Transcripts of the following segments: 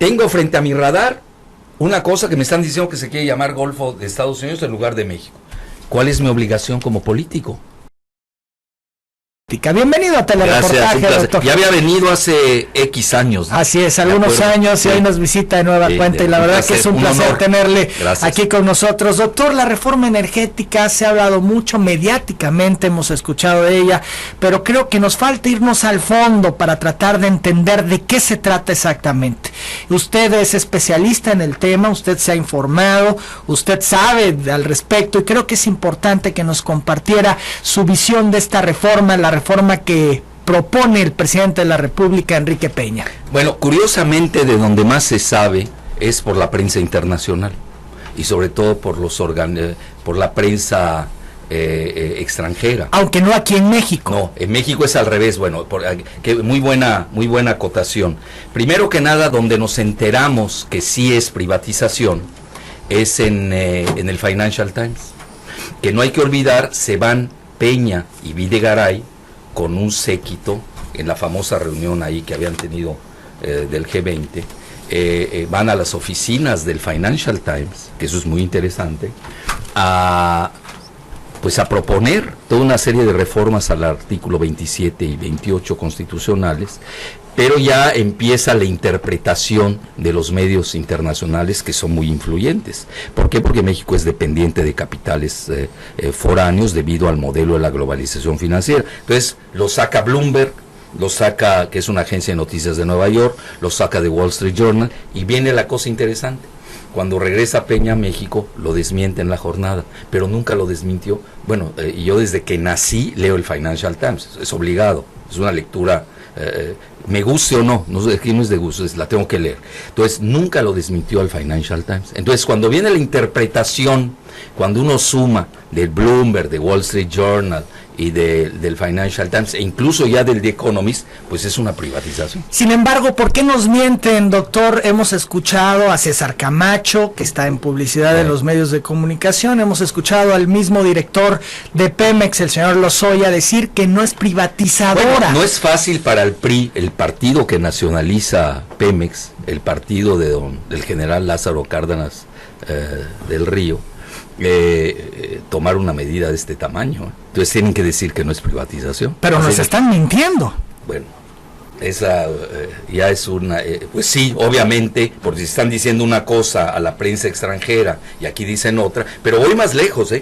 tengo frente a mi radar una cosa que me están diciendo que se quiere llamar Golfo de Estados Unidos en lugar de México. ¿Cuál es mi obligación como político? Bienvenido a Telereportaje, doctor. Ya había venido hace X años, ¿no? Así es, algunos años, y hoy nos visita de nueva cuenta, y la verdad que es un placer tenerle aquí con nosotros. Doctor, la reforma energética se ha hablado mucho, mediáticamente hemos escuchado de ella, pero creo que nos falta irnos al fondo para tratar de entender de qué se trata exactamente. Usted es especialista en el tema, usted se ha informado, usted sabe al respecto, y creo que es importante que nos compartiera su visión de esta reforma, la reforma que propone el presidente de la República, Enrique Peña. Bueno, curiosamente de donde más se sabe es por la prensa internacional y sobre todo por por la prensa extranjera. Aunque no aquí en México. No, en México es al revés. Bueno, muy buena acotación. Primero que nada, donde nos enteramos que sí es privatización es en el Financial Times, que no hay que olvidar, se van Peña y Videgaray con un séquito en la famosa reunión ahí que habían tenido del G20, van a las oficinas del Financial Times, que eso es muy interesante, a proponer toda una serie de reformas al artículo 27 y 28 constitucionales, pero ya empieza la interpretación de los medios internacionales que son muy influyentes. ¿Por qué? Porque México es dependiente de capitales foráneos debido al modelo de la globalización financiera. Entonces lo saca Bloomberg, lo saca, que es una agencia de noticias de Nueva York, lo saca de Wall Street Journal, y viene la cosa interesante. Cuando regresa Peña a México, lo desmiente en la jornada, pero nunca lo desmintió. Bueno, yo desde que nací leo el Financial Times, es obligado, es una lectura, me guste o no, no es de gusto, la tengo que leer. Entonces, nunca lo desmintió al Financial Times. Entonces, cuando viene la interpretación, cuando uno suma del Bloomberg, de Wall Street Journal y del Financial Times, e incluso ya del The Economist, pues es una privatización. Sin embargo, ¿por qué nos mienten, doctor? Hemos escuchado a César Camacho, que está en publicidad de los medios de comunicación, hemos escuchado al mismo director de Pemex, el señor Lozoya, decir que no es privatizadora. Bueno, no es fácil para el PRI, el partido que nacionaliza Pemex, el partido del general Lázaro Cárdenas del Río, tomar una medida de este tamaño. Entonces tienen que decir que no es privatización. Pero nos están mintiendo. Bueno, esa ya es una... pues sí, obviamente, porque están diciendo una cosa a la prensa extranjera y aquí dicen otra, pero voy más lejos,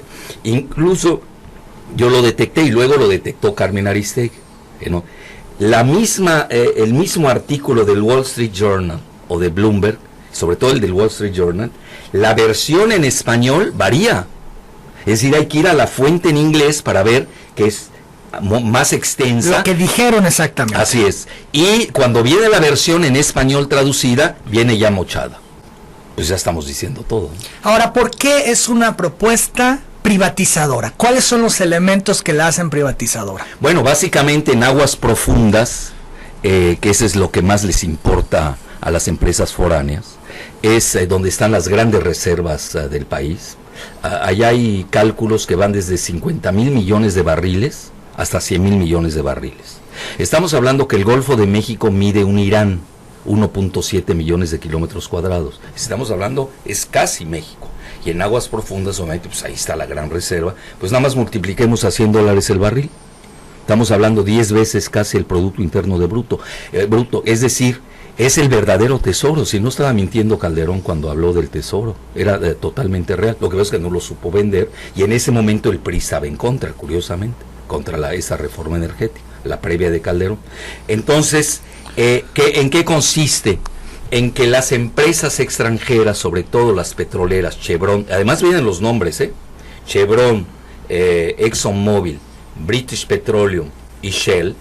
incluso yo lo detecté y luego lo detectó Carmen Aristegui, ¿no? El mismo artículo del Wall Street Journal o de Bloomberg, sobre todo el del Wall Street Journal, la versión en español varía. Es decir, hay que ir a la fuente en inglés para ver que es más extensa. Lo que dijeron exactamente. Así es. Y cuando viene la versión en español traducida, viene ya mochada. Pues ya estamos diciendo todo, ¿no? Ahora, ¿por qué es una propuesta privatizadora? ¿Cuáles son los elementos que la hacen privatizadora? Bueno, básicamente en aguas profundas, que eso es lo que más les importa a las empresas foráneas, es donde están las grandes reservas del país. Allá hay cálculos que van desde 50,000 millones de barriles hasta 100,000 millones de barriles. Estamos hablando que el Golfo de México mide un Irán, 1.7 millones de kilómetros cuadrados. Estamos hablando, es casi México. Y en aguas profundas, obviamente, pues ahí está la gran reserva. Pues nada más multipliquemos a $100 el barril. Estamos hablando 10 veces casi el Producto Interno de bruto. Es decir, es el verdadero tesoro. Si no estaba mintiendo Calderón cuando habló del tesoro, era totalmente real. Lo que pasa es que no lo supo vender, y en ese momento el PRI estaba en contra, curiosamente, contra esa reforma energética, la previa de Calderón. Entonces, ¿en qué consiste? En que las empresas extranjeras, sobre todo las petroleras, Chevron, además vienen los nombres, Chevron, ExxonMobil, British Petroleum y Shell,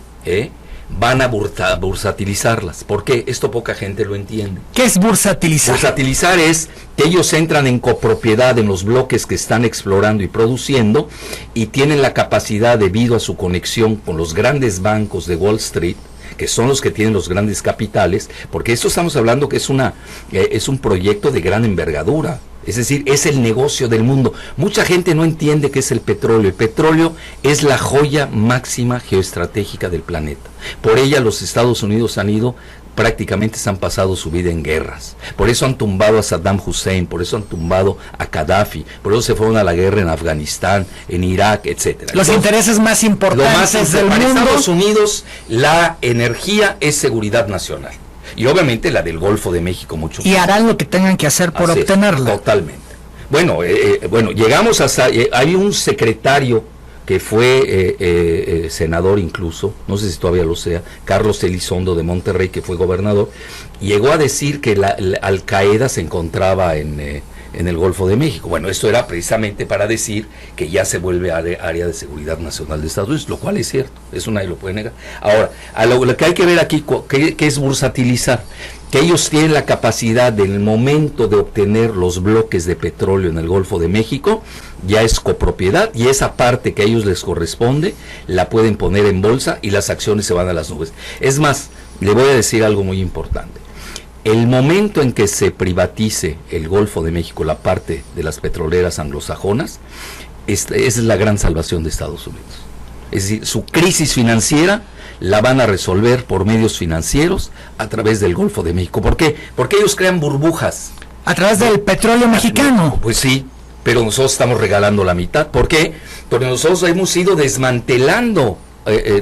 van a bursatilizarlas. ¿Por qué? Esto poca gente lo entiende. ¿Qué es bursatilizar? Bursatilizar es que ellos entran en copropiedad en los bloques que están explorando y produciendo, y tienen la capacidad, debido a su conexión con los grandes bancos de Wall Street, que son los que tienen los grandes capitales, porque esto estamos hablando que es un proyecto de gran envergadura. Es decir, es el negocio del mundo. Mucha gente no entiende qué es el petróleo. El petróleo es la joya máxima geoestratégica del planeta. Por ella los Estados Unidos han ido prácticamente se han pasado su vida en guerras. Por eso han tumbado a Saddam Hussein, por eso han tumbado a Gaddafi, por eso se fueron a la guerra en Afganistán, en Irak, etcétera. Los intereses más importantes del mundo. Para Estados Unidos, la energía es seguridad nacional. Y obviamente la del Golfo de México mucho más. Y harán lo que tengan que hacer por obtenerla. Totalmente. Bueno, llegamos hasta... hay un secretario que fue senador incluso, no sé si todavía lo sea, Carlos Elizondo de Monterrey, que fue gobernador, llegó a decir que la Al-Qaeda se encontraba en el Golfo de México. Bueno, esto era precisamente para decir que ya se vuelve área de seguridad nacional de Estados Unidos, lo cual es cierto, eso nadie lo puede negar. Ahora, lo que hay que ver aquí, que es bursatilizar, que ellos tienen la capacidad del momento de obtener los bloques de petróleo en el Golfo de México, ya es copropiedad, y esa parte que a ellos les corresponde la pueden poner en bolsa y las acciones se van a las nubes. Es más, le voy a decir algo muy importante. El momento en que se privatice el Golfo de México, la parte de las petroleras anglosajonas, esa es la gran salvación de Estados Unidos. Es decir, su crisis financiera la van a resolver por medios financieros a través del Golfo de México. ¿Por qué? Porque ellos crean burbujas. ¿A través del petróleo mexicano? Pues sí, pero nosotros estamos regalando la mitad. ¿Por qué? Porque nosotros hemos ido desmantelando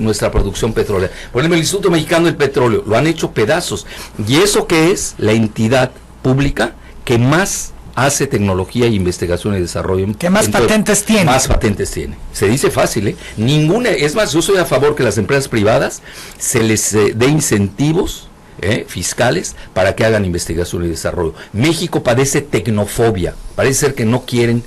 nuestra producción petrolera. Por ejemplo, el Instituto Mexicano del Petróleo lo han hecho pedazos. ¿Y eso qué es? La entidad pública que más hace tecnología, investigación y desarrollo. ¿Qué más patentes tiene? Más patentes tiene. Se dice fácil, ¿eh? Ninguna, es más, yo soy a favor que las empresas privadas se les dé incentivos fiscales para que hagan investigación y desarrollo. México padece tecnofobia. Parece ser que no quieren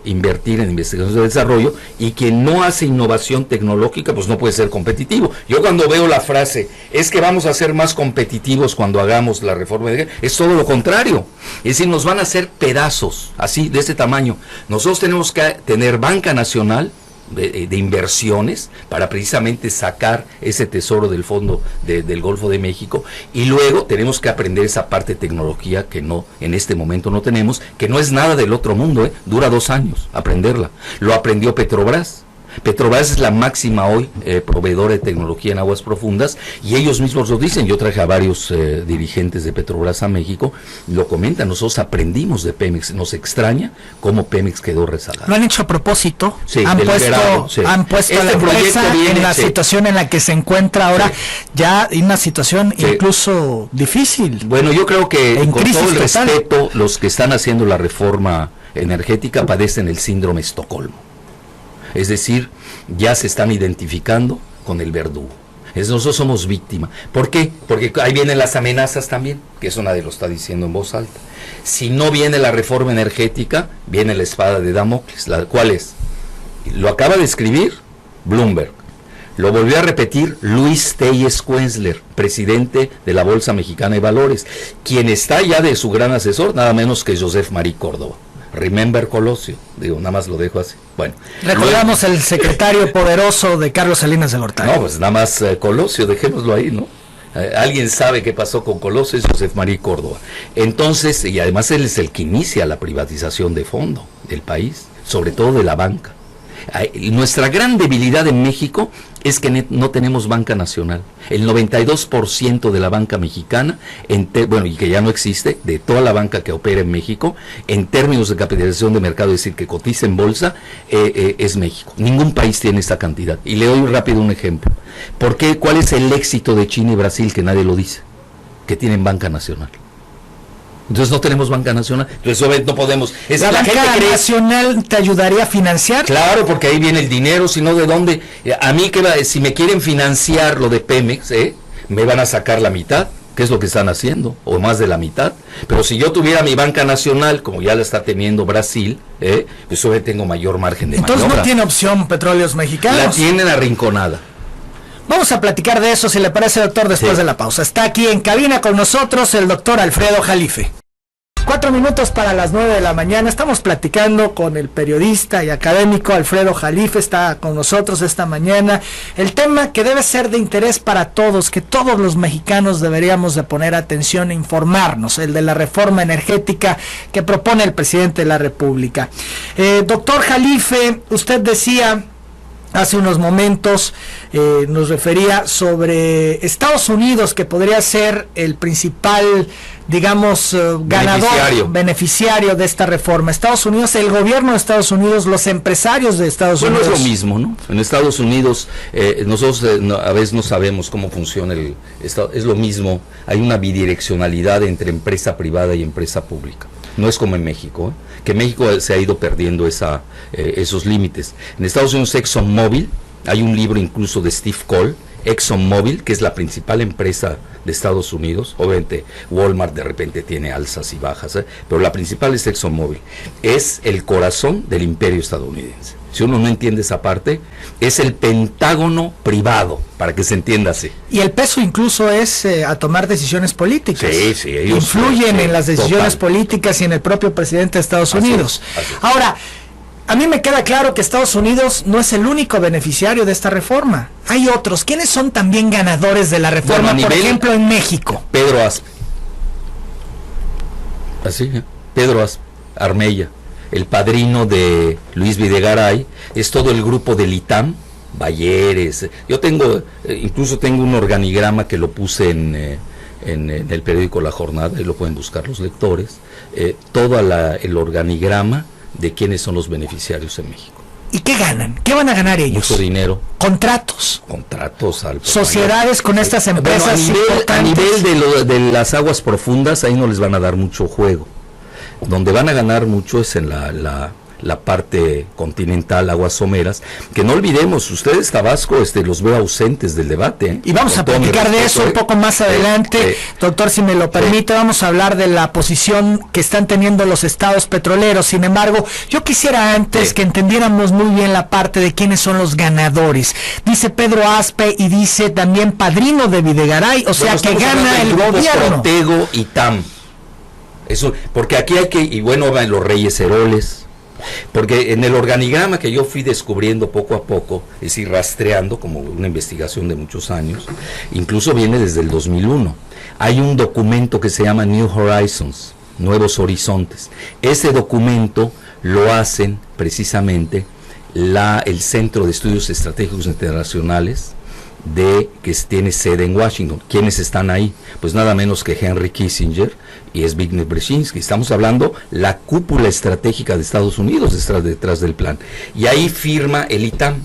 invertir en investigación y desarrollo, y quien no hace innovación tecnológica pues no puede ser competitivo. Yo cuando veo la frase es que vamos a ser más competitivos cuando hagamos la reforma es todo lo contrario, es decir, nos van a hacer pedazos así de este tamaño. Nosotros tenemos que tener banca nacional de inversiones para precisamente sacar ese tesoro del fondo del Golfo de México, y luego tenemos que aprender esa parte de tecnología que no, en este momento no tenemos, que no es nada del otro mundo, dura 2 años aprenderla. Lo aprendió Petrobras. Petrobras es la máxima hoy proveedora de tecnología en aguas profundas, y ellos mismos lo dicen. Yo traje a varios dirigentes de Petrobras a México, lo comentan, nosotros aprendimos de Pemex, nos extraña cómo Pemex quedó rezagada. Lo han hecho a propósito, sí, han puesto a la empresa en la situación en la que se encuentra ahora, ya en una situación incluso difícil. Bueno, yo creo que con todo el respeto, los que están haciendo la reforma energética padecen el síndrome Estocolmo. Es decir, ya se están identificando con el verdugo. Nosotros somos víctima. ¿Por qué? Porque ahí vienen las amenazas también, que eso nadie lo está diciendo en voz alta. Si no viene la reforma energética, viene la espada de Damocles. ¿Cuál es? Lo acaba de escribir Bloomberg. Lo volvió a repetir Luis Telles Quenzler, presidente de la Bolsa Mexicana de Valores, quien está ya de su gran asesor, nada menos que Joseph Marie Córdoba. Remember Colosio, nada más lo dejo así. Bueno, recordamos el secretario poderoso de Carlos Salinas de Gortari. No, pues nada más Colosio, dejémoslo ahí, ¿no? Alguien sabe qué pasó con Colosio, es Joseph Marie Córdoba. Entonces, y además él es el que inicia la privatización de fondo del país, sobre todo de la banca. Nuestra gran debilidad en México es que no tenemos banca nacional. El 92% de la banca mexicana, y que ya no existe, de toda la banca que opera en México, en términos de capitalización de mercado, es decir, que cotiza en bolsa, es México. Ningún país tiene esta cantidad. Y le doy rápido un ejemplo. ¿Por qué? ¿Cuál es el éxito de China y Brasil, que nadie lo dice? Que tienen banca nacional. Entonces no tenemos banca nacional, entonces no podemos. ¿La banca nacional te ayudaría a financiar? Claro, porque ahí viene el dinero, si no, ¿de dónde? A mí, si me quieren financiar lo de Pemex, me van a sacar la mitad, que es lo que están haciendo, o más de la mitad. Pero si yo tuviera mi banca nacional, como ya la está teniendo Brasil, pues yo tengo mayor margen de maniobra. Entonces no tiene opción Petróleos Mexicanos. La tienen arrinconada. Vamos a platicar de eso, si le parece, doctor, después de la pausa. Está aquí en cabina con nosotros el doctor Alfredo Jalife. 4 minutos para las 9 de la mañana. Estamos platicando con el periodista y académico Alfredo Jalife. Está con nosotros esta mañana. El tema que debe ser de interés para todos, que todos los mexicanos deberíamos de poner atención e informarnos, el de la reforma energética que propone el presidente de la República. Doctor Jalife, usted decía hace unos momentos nos refería sobre Estados Unidos, que podría ser el principal, digamos, ganador, beneficiario de esta reforma. Estados Unidos, el gobierno de Estados Unidos, los empresarios de Estados Unidos. Bueno, es lo mismo, ¿no? En Estados Unidos, nosotros a veces no sabemos cómo funciona el Estado. Es lo mismo, hay una bidireccionalidad entre empresa privada y empresa pública. No es como en México, que en México se ha ido perdiendo esos límites. En Estados Unidos, ExxonMobil, hay un libro incluso de Steve Coll, ExxonMobil, que es la principal empresa de Estados Unidos. Obviamente Walmart de repente tiene alzas y bajas, pero la principal es ExxonMobil. Es el corazón del imperio estadounidense. Si uno no entiende esa parte, es el Pentágono privado, para que se entienda así. Y el peso incluso es a tomar decisiones políticas. Sí, ellos influyen en las decisiones políticas y en el propio presidente de Estados Unidos. Así es. Ahora, a mí me queda claro que Estados Unidos no es el único beneficiario de esta reforma. Hay otros. ¿Quiénes son también ganadores de la reforma? Por ejemplo, en México. Pedro Aspe. Así, Pedro Aspe, Armella. El padrino de Luis Videgaray, es todo el grupo del ITAM, Balleres. Yo incluso tengo un organigrama que lo puse en el periódico La Jornada, y lo pueden buscar los lectores, todo el organigrama de quiénes son los beneficiarios en México. ¿Y qué ganan? ¿Qué van a ganar ellos? Mucho dinero. Contratos. Sociedades con estas empresas. Bueno, a nivel de las aguas profundas, ahí no les van a dar mucho juego. Donde van a ganar mucho es en la parte continental, aguas someras, que no olvidemos, ustedes, Tabasco, los veo ausentes del debate. Y vamos a platicar de eso un poco más adelante, doctor, si me lo permite. Vamos a hablar de la posición que están teniendo los estados petroleros. Sin embargo, yo quisiera antes que entendiéramos muy bien la parte de quiénes son los ganadores. Dice Pedro Aspe y dice también padrino de Videgaray, o sea que gana el gobierno. Ortego y TAM. Eso, porque aquí y bueno, van los Reyes Heroles, porque en el organigrama que yo fui descubriendo poco a poco, es decir, rastreando, como una investigación de muchos años, incluso viene desde el 2001, hay un documento que se llama New Horizons, Nuevos Horizontes. Ese documento lo hacen precisamente el Centro de Estudios Estratégicos Internacionales, que tiene sede en Washington. ¿Quiénes están ahí? Pues nada menos que Henry Kissinger y Zbigniew Brzezinski. Estamos hablando la cúpula estratégica de Estados Unidos detrás del plan. Y ahí firma el ITAM.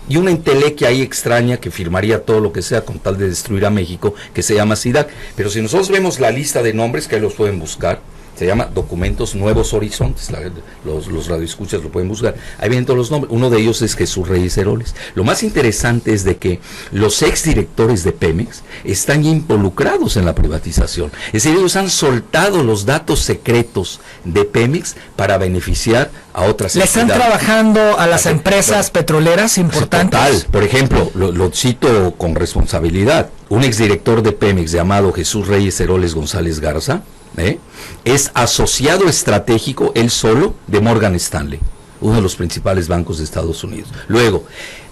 Y una entelequia ahí extraña que firmaría todo lo que sea con tal de destruir a México, que se llama SIDAC. Pero si nosotros vemos la lista de nombres, que ahí los pueden buscar, se llama Documentos Nuevos Horizontes, los radioescuchas lo pueden buscar, ahí vienen todos los nombres. Uno de ellos es Jesús Reyes Heroles. Lo más interesante es de que los exdirectores de Pemex están involucrados en la privatización, es decir, ellos han soltado los datos secretos de Pemex para beneficiar a otras empresas. ¿Le están trabajando a las empresas petroleras importantes? Total, por ejemplo, lo cito con responsabilidad, un exdirector de Pemex llamado Jesús Reyes Heroles González Garza, es asociado estratégico, él solo, de Morgan Stanley, uno de los principales bancos de Estados Unidos. Luego,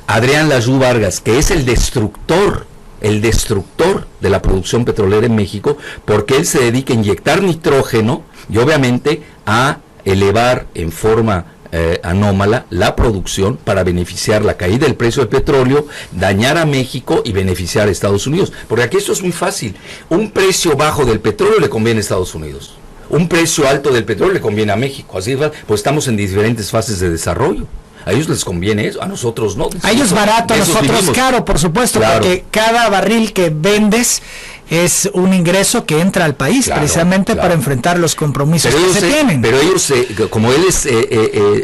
Adrián Layú Vargas, que es el destructor de la producción petrolera en México, porque él se dedica a inyectar nitrógeno y obviamente a elevar en forma anómala la producción para beneficiar la caída del precio del petróleo, dañar a México y beneficiar a Estados Unidos. Porque aquí esto es muy fácil. Un precio bajo del petróleo le conviene a Estados Unidos. Un precio alto del petróleo le conviene a México. Así pues estamos en diferentes fases de desarrollo. A ellos les conviene eso, a nosotros no. A ellos barato, a nosotros caro, por supuesto, claro. Porque cada barril que vendes es un ingreso que entra al país, claro, precisamente para enfrentar los compromisos que se tienen. Pero ellos, como él es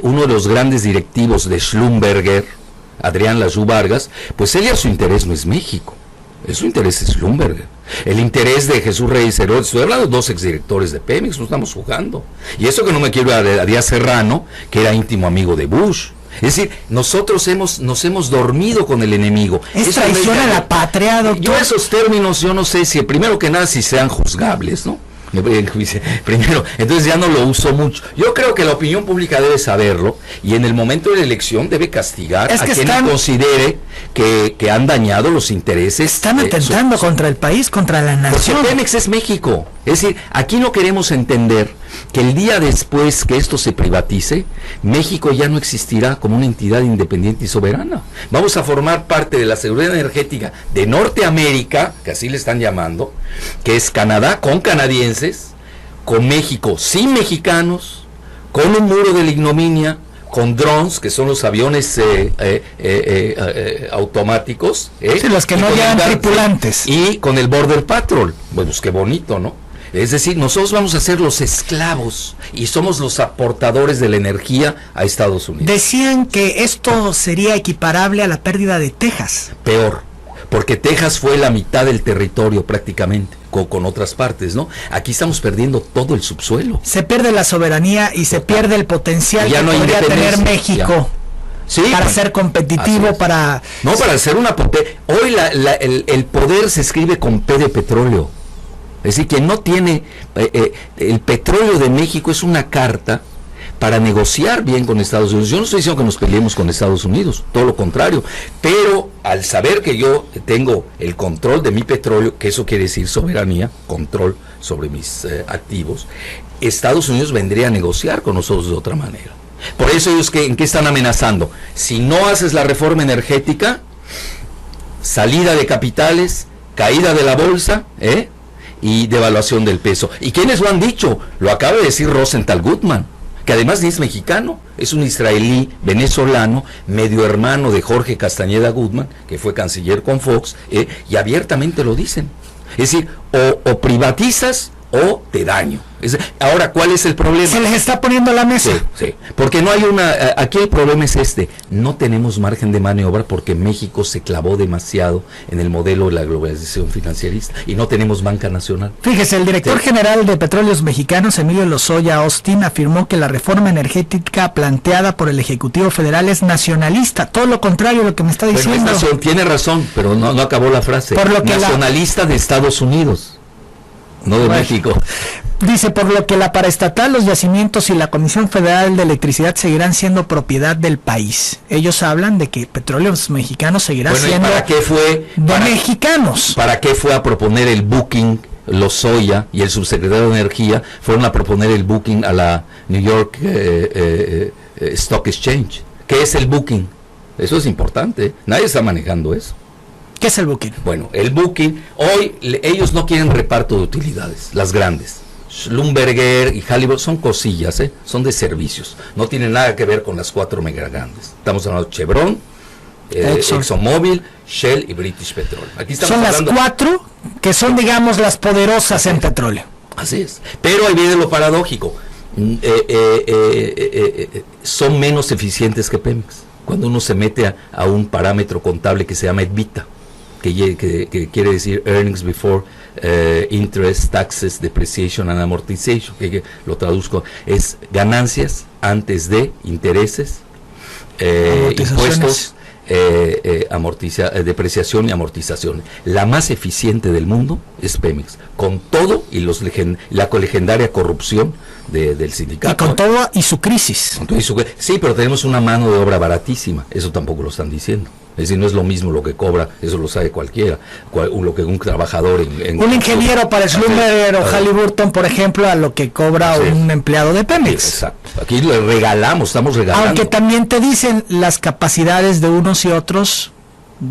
uno de los grandes directivos de Schlumberger, Adrián Layú Vargas, pues él ya su interés no es México, su interés es Schlumberger. El interés de Jesús Reyes Heroles, estoy hablando de 2 exdirectores de Pemex, no estamos jugando. Y eso que no me quiero a Díaz Serrano, que era íntimo amigo de Bush. Es decir, nosotros nos hemos dormido con el enemigo. Es traición a la patria, doctor. Yo esos términos, yo no sé si, primero que nada, si sean juzgables, ¿no? Primero, entonces ya no lo uso mucho. Yo creo que la opinión pública debe saberlo y en el momento de la elección debe castigar a quien considere que han dañado los intereses. Están atentando contra el país, contra la nación. Porque Pemex es México. Es decir, aquí no queremos entender que el día después que esto se privatice, México ya no existirá como una entidad independiente y soberana. Vamos a formar parte de la seguridad energética de Norteamérica, que así le están llamando, que es Canadá con canadienses, con México sin mexicanos, con un muro de la ignominia, con drones, que son los aviones automáticos. Sí, los que no llevan tripulantes. Y con el Border Patrol. Bueno, pues qué bonito, ¿no? Es decir, nosotros vamos a ser los esclavos y somos los aportadores de la energía a Estados Unidos. Decían que esto sería equiparable a la pérdida de Texas. Peor, porque Texas fue la mitad del territorio prácticamente, con otras partes, ¿no? Aquí estamos perdiendo todo el subsuelo. Se pierde la soberanía y se pierde el potencial que podría tener México. Sí, para ser competitivo, para ser una potencia. Hoy el poder se escribe con P de petróleo. Es decir, quien no tiene el petróleo de México es una carta para negociar bien con Estados Unidos. Yo no estoy diciendo que nos peleemos con Estados Unidos, todo lo contrario, pero al saber que yo tengo el control de mi petróleo, que eso quiere decir soberanía, control sobre mis activos, Estados Unidos vendría a negociar con nosotros de otra manera. Por eso ellos, ¿en qué están amenazando? Si no haces la reforma energética, salida de capitales, caída de la bolsa, y devaluación del peso. ¿Y quiénes lo han dicho? Lo acaba de decir Rosenthal Gutmann, que además ni es mexicano, es un israelí venezolano, medio hermano de Jorge Castañeda Gutmann, que fue canciller con Fox, y abiertamente lo dicen. Es decir, o privatizas o te daño. Ahora, ¿cuál es el problema? Se les está poniendo a la mesa. Sí, porque no hay aquí el problema es no tenemos margen de maniobra porque México se clavó demasiado en el modelo de la globalización financierista y no tenemos banca nacional. Fíjese, el director general de Petróleos Mexicanos, Emilio Lozoya Austin, afirmó que la reforma energética planteada por el Ejecutivo Federal es nacionalista, todo lo contrario a lo que me está diciendo. Tiene razón, pero no acabó la frase. Por lo que nacionalista de Estados Unidos. No de México. Dice, por lo que la paraestatal, los yacimientos y la Comisión Federal de Electricidad seguirán siendo propiedad del país. Ellos hablan de que Petróleos Mexicanos seguirá siendo mexicanos. ¿Para qué fue a proponer el booking? Lozoya y el subsecretario de Energía fueron a proponer el booking a la New York Stock Exchange. ¿Qué es el booking? Eso es importante. Nadie está manejando eso. ¿Qué es el booking? Bueno, el booking, hoy ellos no quieren reparto de utilidades, las grandes. Schlumberger y Halliburton son cosillas, son de servicios. No tienen nada que ver con las 4 mega grandes. Estamos hablando de Chevron, ExxonMobil, Shell y British Petroleum. Aquí estamos son las 4 que son, digamos, las poderosas en petróleo. Así es. Pero ahí viene lo paradójico. Son menos eficientes que Pemex. Cuando uno se mete a un parámetro contable que se llama EBITDA, que quiere decir Earnings Before Interest, Taxes, Depreciation and Amortization, que lo traduzco, es ganancias antes de intereses, impuestos, depreciación y amortización. La más eficiente del mundo es Pemex, con todo y la legendaria corrupción del sindicato. Y con todo y su crisis. Sí, pero tenemos una mano de obra baratísima, eso tampoco lo están diciendo. Es decir, no es lo mismo lo que cobra, eso lo sabe cualquiera, lo que un trabajador un ingeniero para Schlumberger o Halliburton, por ejemplo, a lo que cobra un empleado de Pemex. Exacto. Aquí le regalamos, estamos regalando. Aunque también te dicen las capacidades de unos y otros,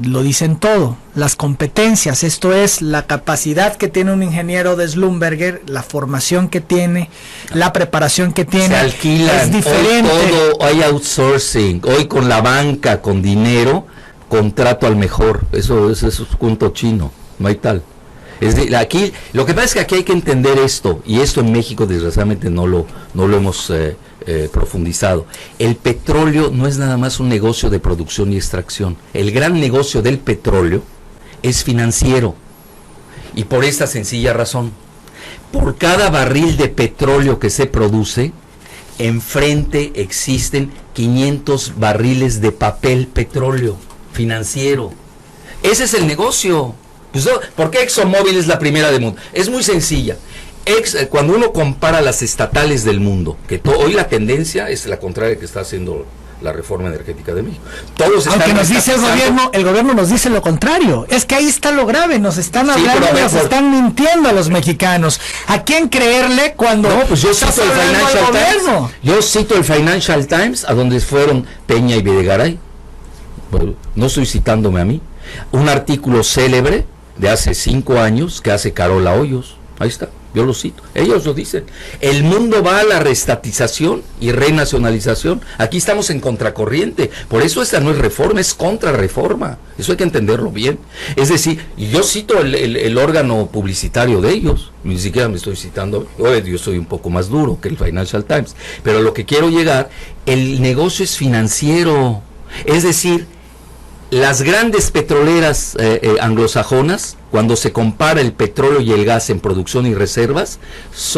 lo dicen todo, las competencias, esto es la capacidad que tiene un ingeniero de Schlumberger, la formación que tiene, la preparación que tiene, se alquilan, es diferente. Hoy todo hay outsourcing, hoy con la banca, con dinero, contrato al mejor, eso es punto chino, no hay tal. Es decir, aquí, lo que pasa es que aquí hay que entender esto, y esto en México desgraciadamente no lo hemos profundizado. El petróleo no es nada más un negocio de producción y extracción. El gran negocio del petróleo es financiero, y por esta sencilla razón: por cada barril de petróleo que se produce, enfrente existen 500 barriles de papel petróleo financiero. Ese es el negocio. ¿Por qué ExxonMobil es la primera del mundo? Es muy sencilla. cuando uno compara las estatales del mundo, que hoy la tendencia es la contraria que está haciendo la reforma energética de México. Aunque nos dice el gobierno nos dice lo contrario. Es que ahí está lo grave, nos están hablando, nos están mintiendo a los mexicanos. ¿A quién creerle cuando pues yo cito el Financial Times? Yo cito el Financial Times, a donde fueron Peña y Videgaray. Bueno, no estoy citándome a mí. Un artículo célebre de hace 5 años que hace Carola Hoyos. Ahí está. Yo lo cito, ellos lo dicen. El mundo va a la reestatización y renacionalización. Aquí estamos en contracorriente. Por eso esta no es reforma, es contrarreforma. Eso hay que entenderlo bien. Es decir, yo cito el órgano publicitario de ellos. Ni siquiera me estoy citando. Yo soy un poco más duro que el Financial Times. Pero lo que quiero llegar, el negocio es financiero. Es decir, las grandes petroleras anglosajonas, cuando se compara el petróleo y el gas en producción y reservas,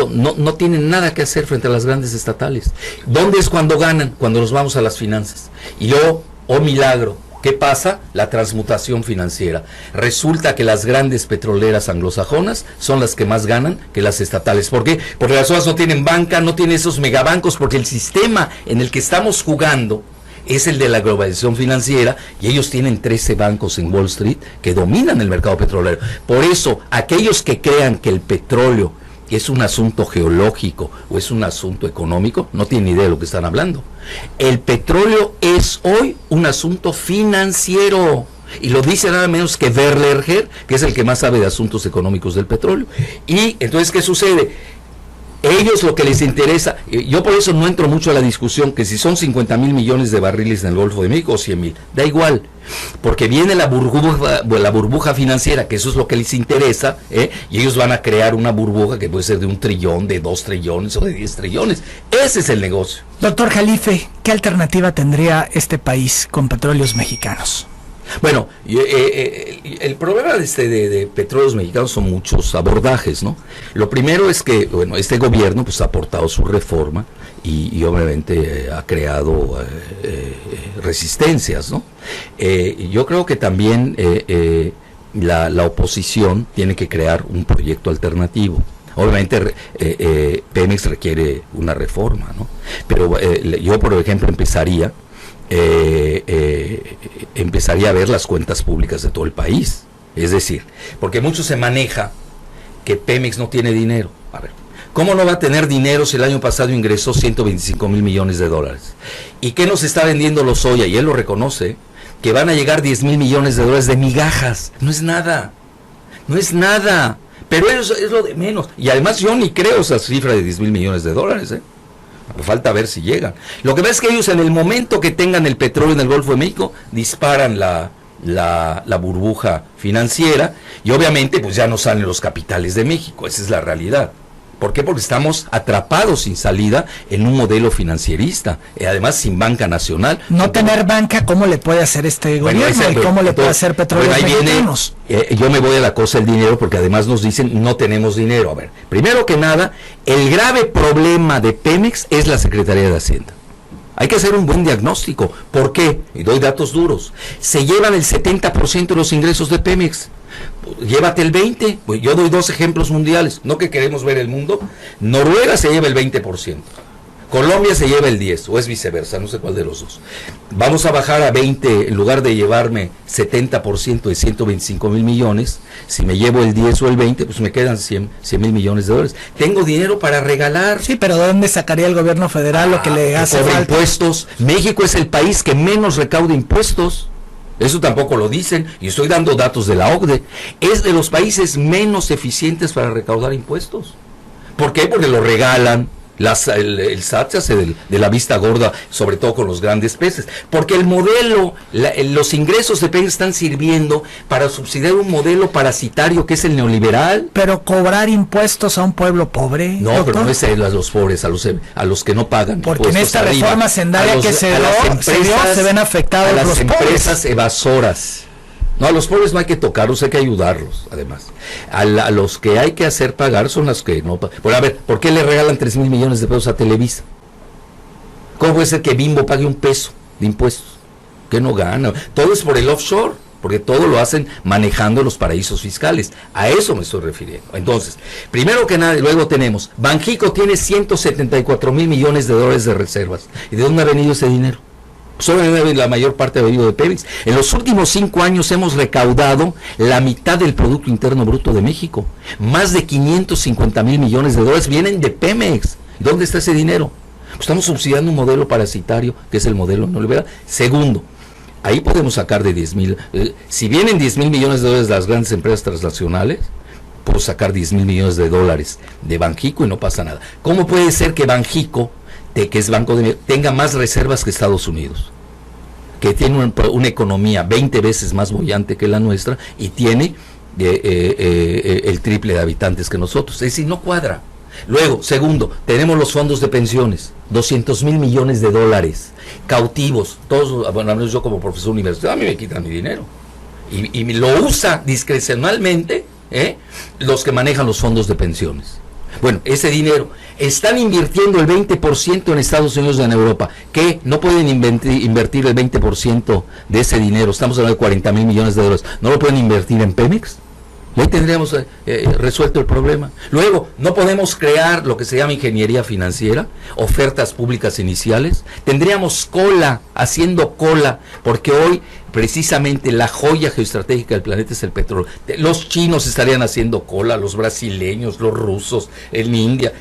no tienen nada que hacer frente a las grandes estatales. ¿Dónde es cuando ganan? Cuando nos vamos a las finanzas. Y luego, oh milagro, ¿qué pasa? La transmutación financiera. Resulta que las grandes petroleras anglosajonas son las que más ganan que las estatales. ¿Por qué? Porque las otras no tienen banca, no tienen esos megabancos, porque el sistema en el que estamos jugando es el de la globalización financiera, y ellos tienen 13 bancos en Wall Street que dominan el mercado petrolero. Por eso, aquellos que crean que el petróleo es un asunto geológico o es un asunto económico, no tienen idea de lo que están hablando. El petróleo es hoy un asunto financiero, y lo dice nada menos que Verlerger, que es el que más sabe de asuntos económicos del petróleo. Y entonces, ¿qué sucede? Ellos lo que les interesa, yo por eso no entro mucho a la discusión que si son 50 mil millones de barriles en el Golfo de México o 100 mil, da igual, porque viene la burbuja financiera, que eso es lo que les interesa, y ellos van a crear una burbuja que puede ser de 1 trillón, de 2 trillones o de 10 trillones. Ese es el negocio. Doctor Jalife, ¿qué alternativa tendría este país con petróleos mexicanos? Bueno, el problema de petróleos mexicanos son muchos abordajes, ¿no? Lo primero es que, bueno, este gobierno pues ha aportado su reforma y obviamente ha creado resistencias, ¿no? Yo creo que también la oposición tiene que crear un proyecto alternativo. Obviamente Pemex requiere una reforma, ¿no? Pero yo, por ejemplo, empezaría a ver las cuentas públicas de todo el país. Es decir, porque mucho se maneja que Pemex no tiene dinero. A ver, ¿cómo no va a tener dinero si el año pasado ingresó 125 mil millones de dólares? ¿Y qué nos está vendiendo Lozoya? Y él lo reconoce, que van a llegar 10 mil millones de dólares de migajas. No es nada, no es nada, pero eso es lo de menos. Y además yo ni creo esa cifra de 10 mil millones de dólares, falta ver si llegan. Lo que pasa es que ellos, en el momento que tengan el petróleo en el Golfo de México, disparan la burbuja financiera, y obviamente pues ya no salen los capitales de México. Esa es la realidad. ¿Por qué? Porque estamos atrapados sin salida en un modelo financierista, además sin banca nacional. No tener banca, ¿cómo le puede hacer este gobierno? ¿Y cómo le puede hacer Petróleos Mexicanos? Yo me voy a la cosa del dinero, porque además nos dicen no tenemos dinero. A ver, primero que nada, el grave problema de Pemex es la Secretaría de Hacienda. Hay que hacer un buen diagnóstico. ¿Por qué? Y doy datos duros. Se llevan el 70% de los ingresos de Pemex. Llévate el 20%. Pues yo doy 2 ejemplos mundiales. No que queremos ver el mundo. Noruega se lleva el 20%. Colombia se lleva el 10%, o es viceversa, no sé cuál de los dos. Vamos a bajar a 20, en lugar de llevarme 70% de 125 mil millones, si me llevo el 10 o el 20, pues me quedan 100 mil millones de dólares. Tengo dinero para regalar. Sí, pero ¿de dónde sacaría el gobierno federal lo que le hace falta? Impuestos. México es el país que menos recauda impuestos. Eso tampoco lo dicen, y estoy dando datos de la OCDE. Es de los países menos eficientes para recaudar impuestos. ¿Por qué? Porque lo regalan. El SAT se hace de la vista gorda, sobre todo con los grandes peces, porque el modelo, los ingresos de Pemex están sirviendo para subsidiar un modelo parasitario que es el neoliberal. Pero cobrar impuestos a un pueblo pobre, no, doctor, pero no es a los pobres, a los que no pagan. Porque en esta reforma hacendaria que se ven afectados a los las empresas evasoras. No, a los pobres no hay que tocarlos, hay que ayudarlos, además. A los que hay que hacer pagar son las que no pagan. Bueno, a ver, ¿por qué le regalan 3 mil millones de pesos a Televisa? ¿Cómo puede ser que Bimbo pague $1 de impuestos? ¿Qué no gana? Todo es por el offshore. porque todo lo hacen manejando los paraísos fiscales. A eso me estoy refiriendo. Entonces, primero que nada, luego tenemos, Banxico tiene 174 mil millones de dólares de reservas. ¿Y de dónde ha venido ese dinero? Solo la mayor parte ha venido de Pemex. En los últimos 5 años hemos recaudado la mitad del Producto Interno Bruto de México. Más de 550 mil millones de dólares vienen de Pemex. ¿Dónde está ese dinero? Pues estamos subsidiando un modelo parasitario, que es el modelo neoliberal. Segundo, ahí podemos sacar de 10 mil. Si vienen 10 mil millones de dólares de las grandes empresas transnacionales, puedo sacar 10 mil millones de dólares de Banxico y no pasa nada. ¿Cómo puede ser que Banxico, que es Banco de tenga más reservas que Estados Unidos, que tiene una economía 20 veces más boyante que la nuestra y tiene el triple de habitantes que nosotros? Es decir, no cuadra. Luego, segundo, tenemos los fondos de pensiones, 200 mil millones de dólares, cautivos, todos, bueno, al menos yo como profesor universitario, a mí me quitan mi dinero, y lo usa discrecionalmente los que manejan los fondos de pensiones. Bueno, ese dinero, están invirtiendo el 20% en Estados Unidos y en Europa, que no pueden invertir el 20% de ese dinero, estamos hablando de 40 mil millones de dólares, ¿no lo pueden invertir en Pemex? Y ahí tendríamos resuelto el problema. Luego, no podemos crear lo que se llama ingeniería financiera, ofertas públicas iniciales, tendríamos cola, haciendo cola, porque hoy precisamente la joya geoestratégica del planeta es el petróleo. Los chinos estarían haciendo cola, los brasileños, los rusos, en India,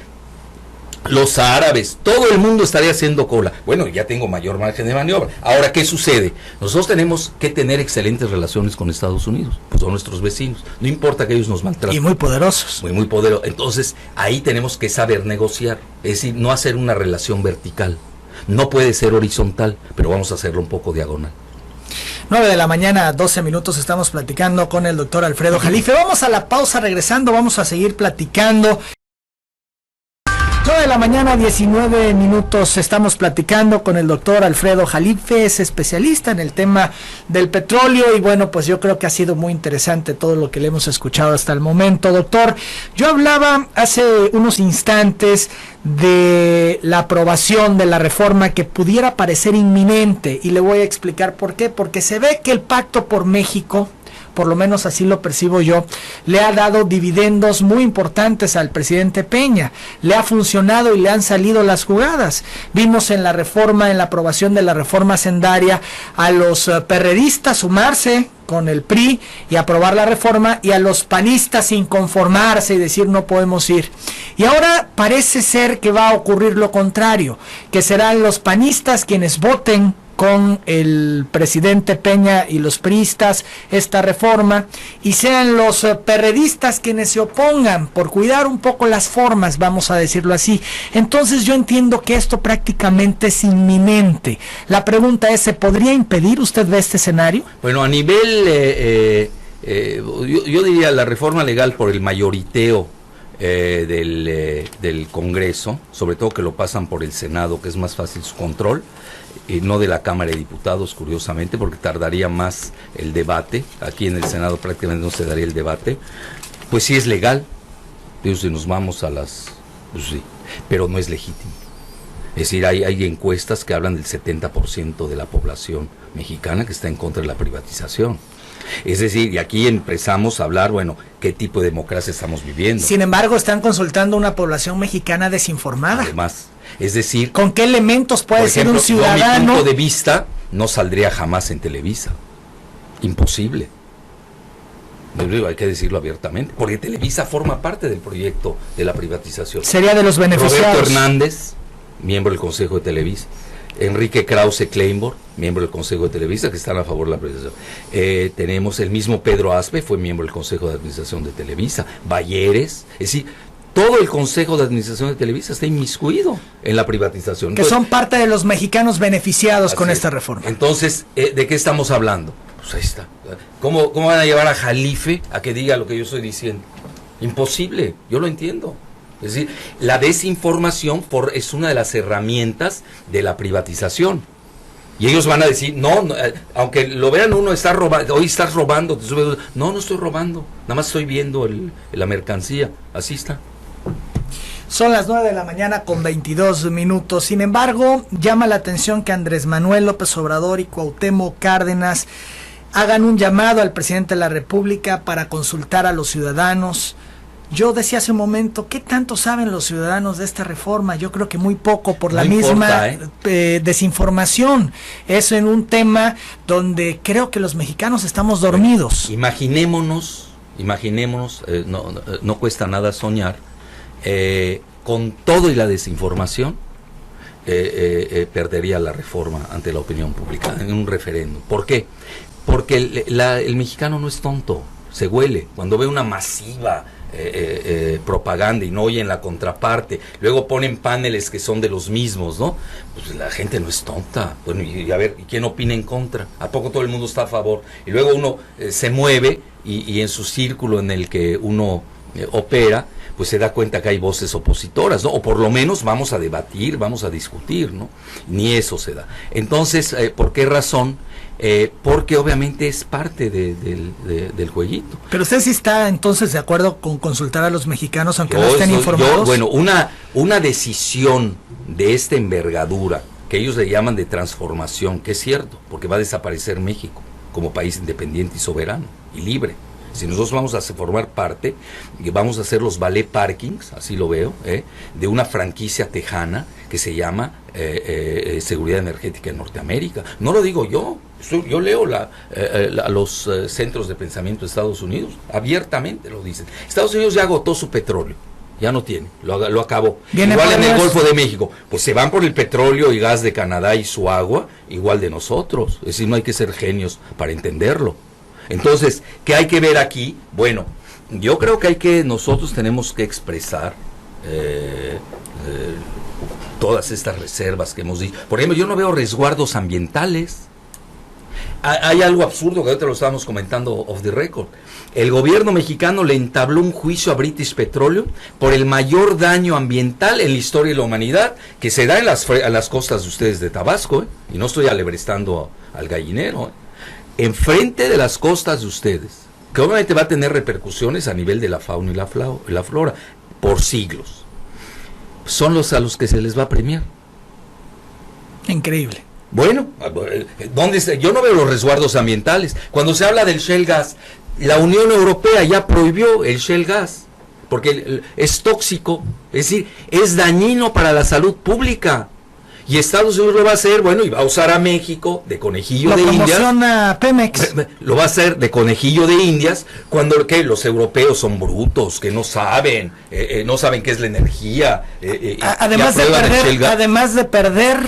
los árabes, todo el mundo estaría haciendo cola. Bueno, ya tengo mayor margen de maniobra. Ahora, ¿qué sucede? Nosotros tenemos que tener excelentes relaciones con Estados Unidos, pues son nuestros vecinos. No importa que ellos nos maltraten. Y muy poderosos. Muy poderosos. Entonces, ahí tenemos que saber negociar. Es decir, no hacer una relación vertical. No puede ser horizontal, pero vamos a hacerlo un poco diagonal. 9 de la mañana, 12 minutos, estamos platicando con el doctor Alfredo Jalife. Vamos a la pausa, regresando, vamos a seguir platicando. 9 de la mañana, 19 minutos, estamos platicando con el doctor Alfredo Jalife, es especialista en el tema del petróleo y bueno, pues yo creo que ha sido muy interesante todo lo que le hemos escuchado hasta el momento. Doctor, yo hablaba hace unos instantes de la aprobación de la reforma que pudiera parecer inminente y le voy a explicar por qué, porque se ve que el Pacto por México, por lo menos así lo percibo yo, le ha dado dividendos muy importantes al presidente Peña, le ha funcionado y le han salido las jugadas. Vimos en la reforma, en la aprobación de la reforma hacendaria, a los perredistas sumarse con el PRI y aprobar la reforma, y a los panistas inconformarse y decir no podemos ir. Y ahora parece ser que va a ocurrir lo contrario, que serán los panistas quienes voten con el presidente Peña y los priistas esta reforma, y sean los perredistas quienes se opongan por cuidar un poco las formas, vamos a decirlo así. Entonces yo entiendo que esto prácticamente es inminente. La pregunta es, ¿se podría impedir? ¿Usted ve este escenario? Bueno, a nivel, yo diría la reforma legal por el mayoriteo del Congreso, sobre todo que lo pasan por el Senado, que es más fácil su control, no de la Cámara de Diputados, curiosamente, porque tardaría más el debate. Aquí en el Senado prácticamente no se daría el debate. Pues sí es legal, digo, si nos vamos a las... pues sí, pero no es legítimo. Es decir, hay encuestas que hablan del 70% de la población mexicana que está en contra de la privatización. Es decir, y aquí empezamos a hablar, bueno, ¿qué tipo de democracia estamos viviendo? Sin embargo, están consultando una población mexicana desinformada. Además, es decir... ¿con qué elementos puede ser un ciudadano? Yo, mi punto de vista, no saldría jamás en Televisa. Imposible. Hay que decirlo abiertamente, porque Televisa forma parte del proyecto de la privatización. Sería de los beneficiados. Roberto Hernández, miembro del Consejo de Televisa. Enrique Krause Kleinborg, miembro del Consejo de Televisa, que están a favor de la privatización. Tenemos el mismo Pedro Aspe, fue miembro del Consejo de Administración de Televisa. Balleres, es decir, todo el Consejo de Administración de Televisa está inmiscuido en la privatización. Que son parte de los mexicanos beneficiados con esta reforma. Entonces, ¿de qué estamos hablando? Pues ahí está. ¿Cómo van a llevar a Jalife a que diga lo que yo estoy diciendo? Imposible, yo lo entiendo. Es decir, la desinformación es una de las herramientas de la privatización. Y ellos van a decir, no, aunque lo vean uno, está robando, hoy estás robando. No estoy robando, nada más estoy viendo la mercancía. Así está. Son las 9 de la mañana con 22 minutos. Sin embargo, llama la atención que Andrés Manuel López Obrador y Cuauhtémoc Cárdenas hagan un llamado al presidente de la República para consultar a los ciudadanos. Yo decía hace un momento, ¿qué tanto saben los ciudadanos de esta reforma? Yo creo que muy poco por la misma desinformación. Es en un tema donde creo que los mexicanos estamos dormidos. Imaginémonos, no cuesta nada soñar, con todo y la desinformación, perdería la reforma ante la opinión pública en un referéndum. ¿Por qué? Porque el mexicano no es tonto, se huele. Cuando ve una masiva propaganda y no oyen la contraparte, luego ponen paneles que son de los mismos, ¿no? Pues la gente no es tonta. Bueno, y a ver, ¿quién opina en contra? ¿A poco todo el mundo está a favor? Y luego uno se mueve y en su círculo en el que uno opera, pues se da cuenta que hay voces opositoras, ¿no? O por lo menos vamos a debatir, vamos a discutir, ¿no? Ni eso se da. Entonces, ¿por qué razón? Porque obviamente es parte del jueguito. Pero usted sí está entonces de acuerdo con consultar a los mexicanos aunque no estén informados. Bueno, una decisión de esta envergadura, que ellos le llaman de transformación, que es cierto, porque va a desaparecer México como país independiente y soberano y libre. Si nosotros vamos a formar parte, vamos a hacer los ballet parkings, así lo veo, de una franquicia tejana que se llama Seguridad Energética en Norteamérica. No lo digo yo, yo leo los centros de pensamiento de Estados Unidos, abiertamente lo dicen. Estados Unidos ya agotó su petróleo, ya no tiene, lo acabó. Igual en el Golfo de México, pues se van por el petróleo y gas de Canadá y su agua, igual de nosotros. Es decir, no hay que ser genios para entenderlo. Entonces, ¿qué hay que ver aquí? Bueno, yo creo que nosotros tenemos que expresar todas estas reservas que hemos dicho. Por ejemplo, yo no veo resguardos ambientales. Hay algo absurdo que ahorita lo estábamos comentando off the record. El gobierno mexicano le entabló un juicio a British Petroleum por el mayor daño ambiental en la historia de la humanidad que se da en las costas de ustedes de Tabasco, y no estoy alebrestando al gallinero, enfrente de las costas de ustedes, que obviamente va a tener repercusiones a nivel de la fauna y la flora por siglos. Son a los que se les va a premiar. Increíble. Bueno, yo no veo los resguardos ambientales. Cuando se habla del shale gas, la Unión Europea ya prohibió el shale gas, porque es tóxico, es decir, es dañino para la salud pública. Y Estados Unidos lo va a hacer, bueno, y va a usar a México de conejillo de Indias. Lo promociona Pemex. Lo va a hacer de conejillo de Indias, cuando que los europeos son brutos, que no saben qué es la energía. Además de perder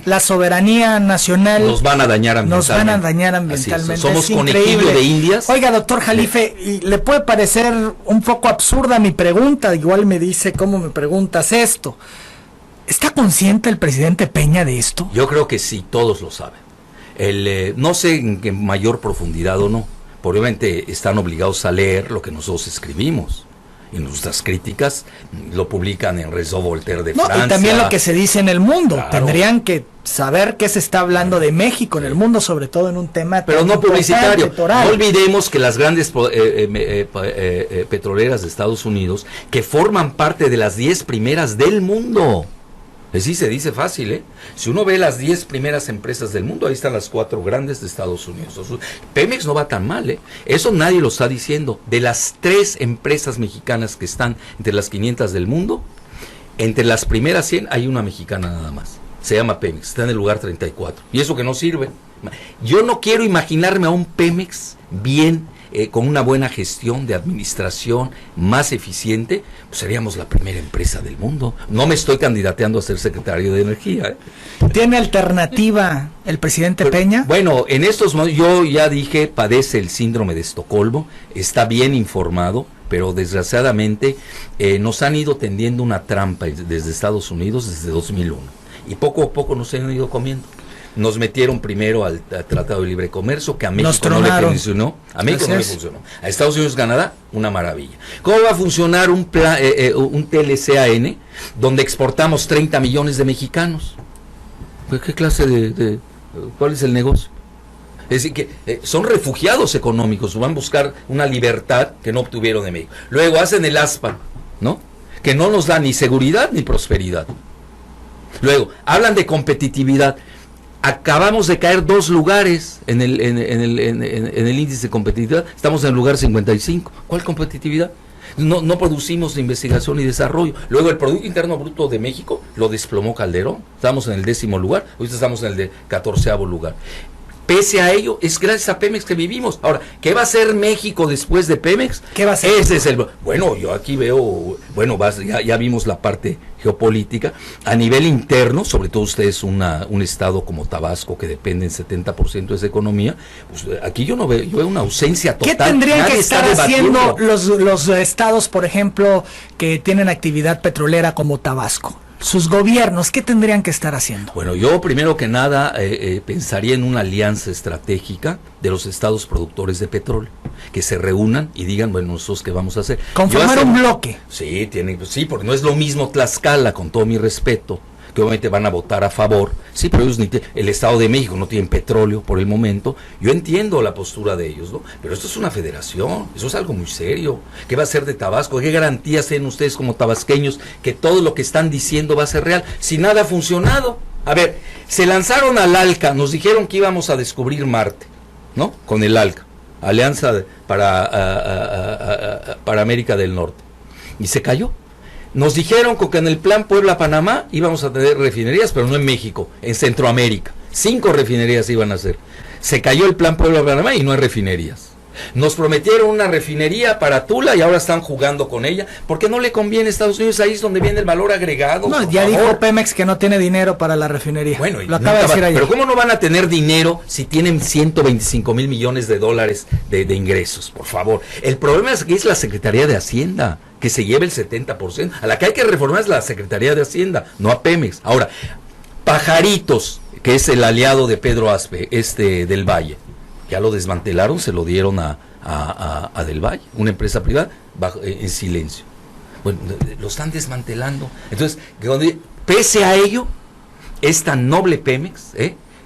la soberanía nacional. Nos van a dañar ambientalmente. Somos conejillo de Indias. Oiga, doctor Jalife, ¿y le puede parecer un poco absurda mi pregunta? Igual me dice, ¿cómo me preguntas esto? ¿Está consciente el presidente Peña de esto? Yo creo que sí, todos lo saben. No sé en qué mayor profundidad o no. Obviamente están obligados a leer lo que nosotros escribimos. Y nuestras críticas lo publican en Réseau Voltaire de Francia. Y también lo que se dice en el mundo. Claro. Tendrían que saber qué se está hablando de México en el mundo, sobre todo en un tema pero no publicitario. No olvidemos que las grandes petroleras de Estados Unidos, que forman parte de las 10 primeras del mundo. Sí, se dice fácil, Si uno ve las 10 primeras empresas del mundo, ahí están las 4 grandes de Estados Unidos. Pemex no va tan mal, Eso nadie lo está diciendo. De las 3 empresas mexicanas que están entre las 500 del mundo, entre las primeras 100 hay una mexicana nada más. Se llama Pemex, está en el lugar 34. Y eso que no sirve. Yo no quiero imaginarme a un Pemex bien, con una buena gestión de administración más eficiente, pues seríamos la primera empresa del mundo. No me estoy candidateando a ser secretario de Energía. ¿Tiene alternativa el presidente Peña? Bueno, en estos momentos, yo ya dije, padece el síndrome de Estocolmo, está bien informado, pero desgraciadamente nos han ido tendiendo una trampa desde Estados Unidos desde 2001. Y poco a poco nos han ido comiendo. Nos metieron primero al Tratado de Libre Comercio, que a México no le funcionó. A México no le funcionó. A Estados Unidos, Canadá, una maravilla. ¿Cómo va a funcionar un TLCAN donde exportamos 30 millones de mexicanos? Pues, ¿qué clase cuál es el negocio? Es decir, que son refugiados económicos, van a buscar una libertad que no obtuvieron de México. Luego hacen el ASPA, ¿no? Que no nos da ni seguridad ni prosperidad. Luego, hablan de competitividad. Acabamos de caer 2 lugares en el índice de competitividad. Estamos en el lugar 55. ¿Cuál competitividad? No producimos investigación y desarrollo. Luego el Producto Interno Bruto de México lo desplomó Calderón. Estamos en el 10º lugar. Ahorita estamos en el 14º lugar. Pese a ello, es gracias a Pemex que vivimos. Ahora, ¿qué va a hacer México después de Pemex? ¿Qué va a hacer? Ese es el... Bueno, yo aquí veo... Bueno, ya vimos la parte geopolítica. A nivel interno, sobre todo ustedes un estado como Tabasco, que depende en 70% de esa economía, pues aquí yo veo una ausencia total. ¿Qué tendrían que estar haciendo los estados, por ejemplo, que tienen actividad petrolera como Tabasco? Sus gobiernos, ¿qué tendrían que estar haciendo? Bueno, yo primero que nada pensaría en una alianza estratégica de los estados productores de petróleo, que se reúnan y digan, bueno, nosotros qué vamos a hacer. Conformar un bloque. Sí, sí, porque no es lo mismo Tlaxcala, con todo mi respeto, que obviamente van a votar a favor. Sí, pero ellos el Estado de México no tienen petróleo por el momento. Yo entiendo la postura de ellos, ¿no? Pero esto es una federación, eso es algo muy serio. ¿Qué va a ser de Tabasco? ¿Qué garantías tienen ustedes como tabasqueños que todo lo que están diciendo va a ser real? Si nada ha funcionado. A ver, se lanzaron al ALCA, nos dijeron que íbamos a descubrir Marte, ¿no? Con el ALCA, Alianza para América del Norte. Y se cayó. Nos dijeron que en el plan Puebla-Panamá íbamos a tener refinerías, pero no en México, en Centroamérica. 5 refinerías iban a hacer. Se cayó el plan Puebla-Panamá y no hay refinerías. Nos prometieron una refinería para Tula y ahora están jugando con ella, porque no le conviene a Estados Unidos. Ahí es donde viene el valor agregado. No, ya dijo Pemex que no tiene dinero para la refinería. Bueno, lo acaba de decir ayer. Pero ¿cómo no van a tener dinero si tienen 125 mil millones de dólares de ingresos? Por favor. El problema es que es la Secretaría de Hacienda que se lleve el 70%. A la que hay que reformar es la Secretaría de Hacienda, no a Pemex. Ahora, Pajaritos, que es el aliado de Pedro Aspe, del Valle, ya lo desmantelaron, se lo dieron a Del Valle, una empresa privada, en silencio. Bueno, lo están desmantelando. Entonces, pese a ello, es tan noble Pemex,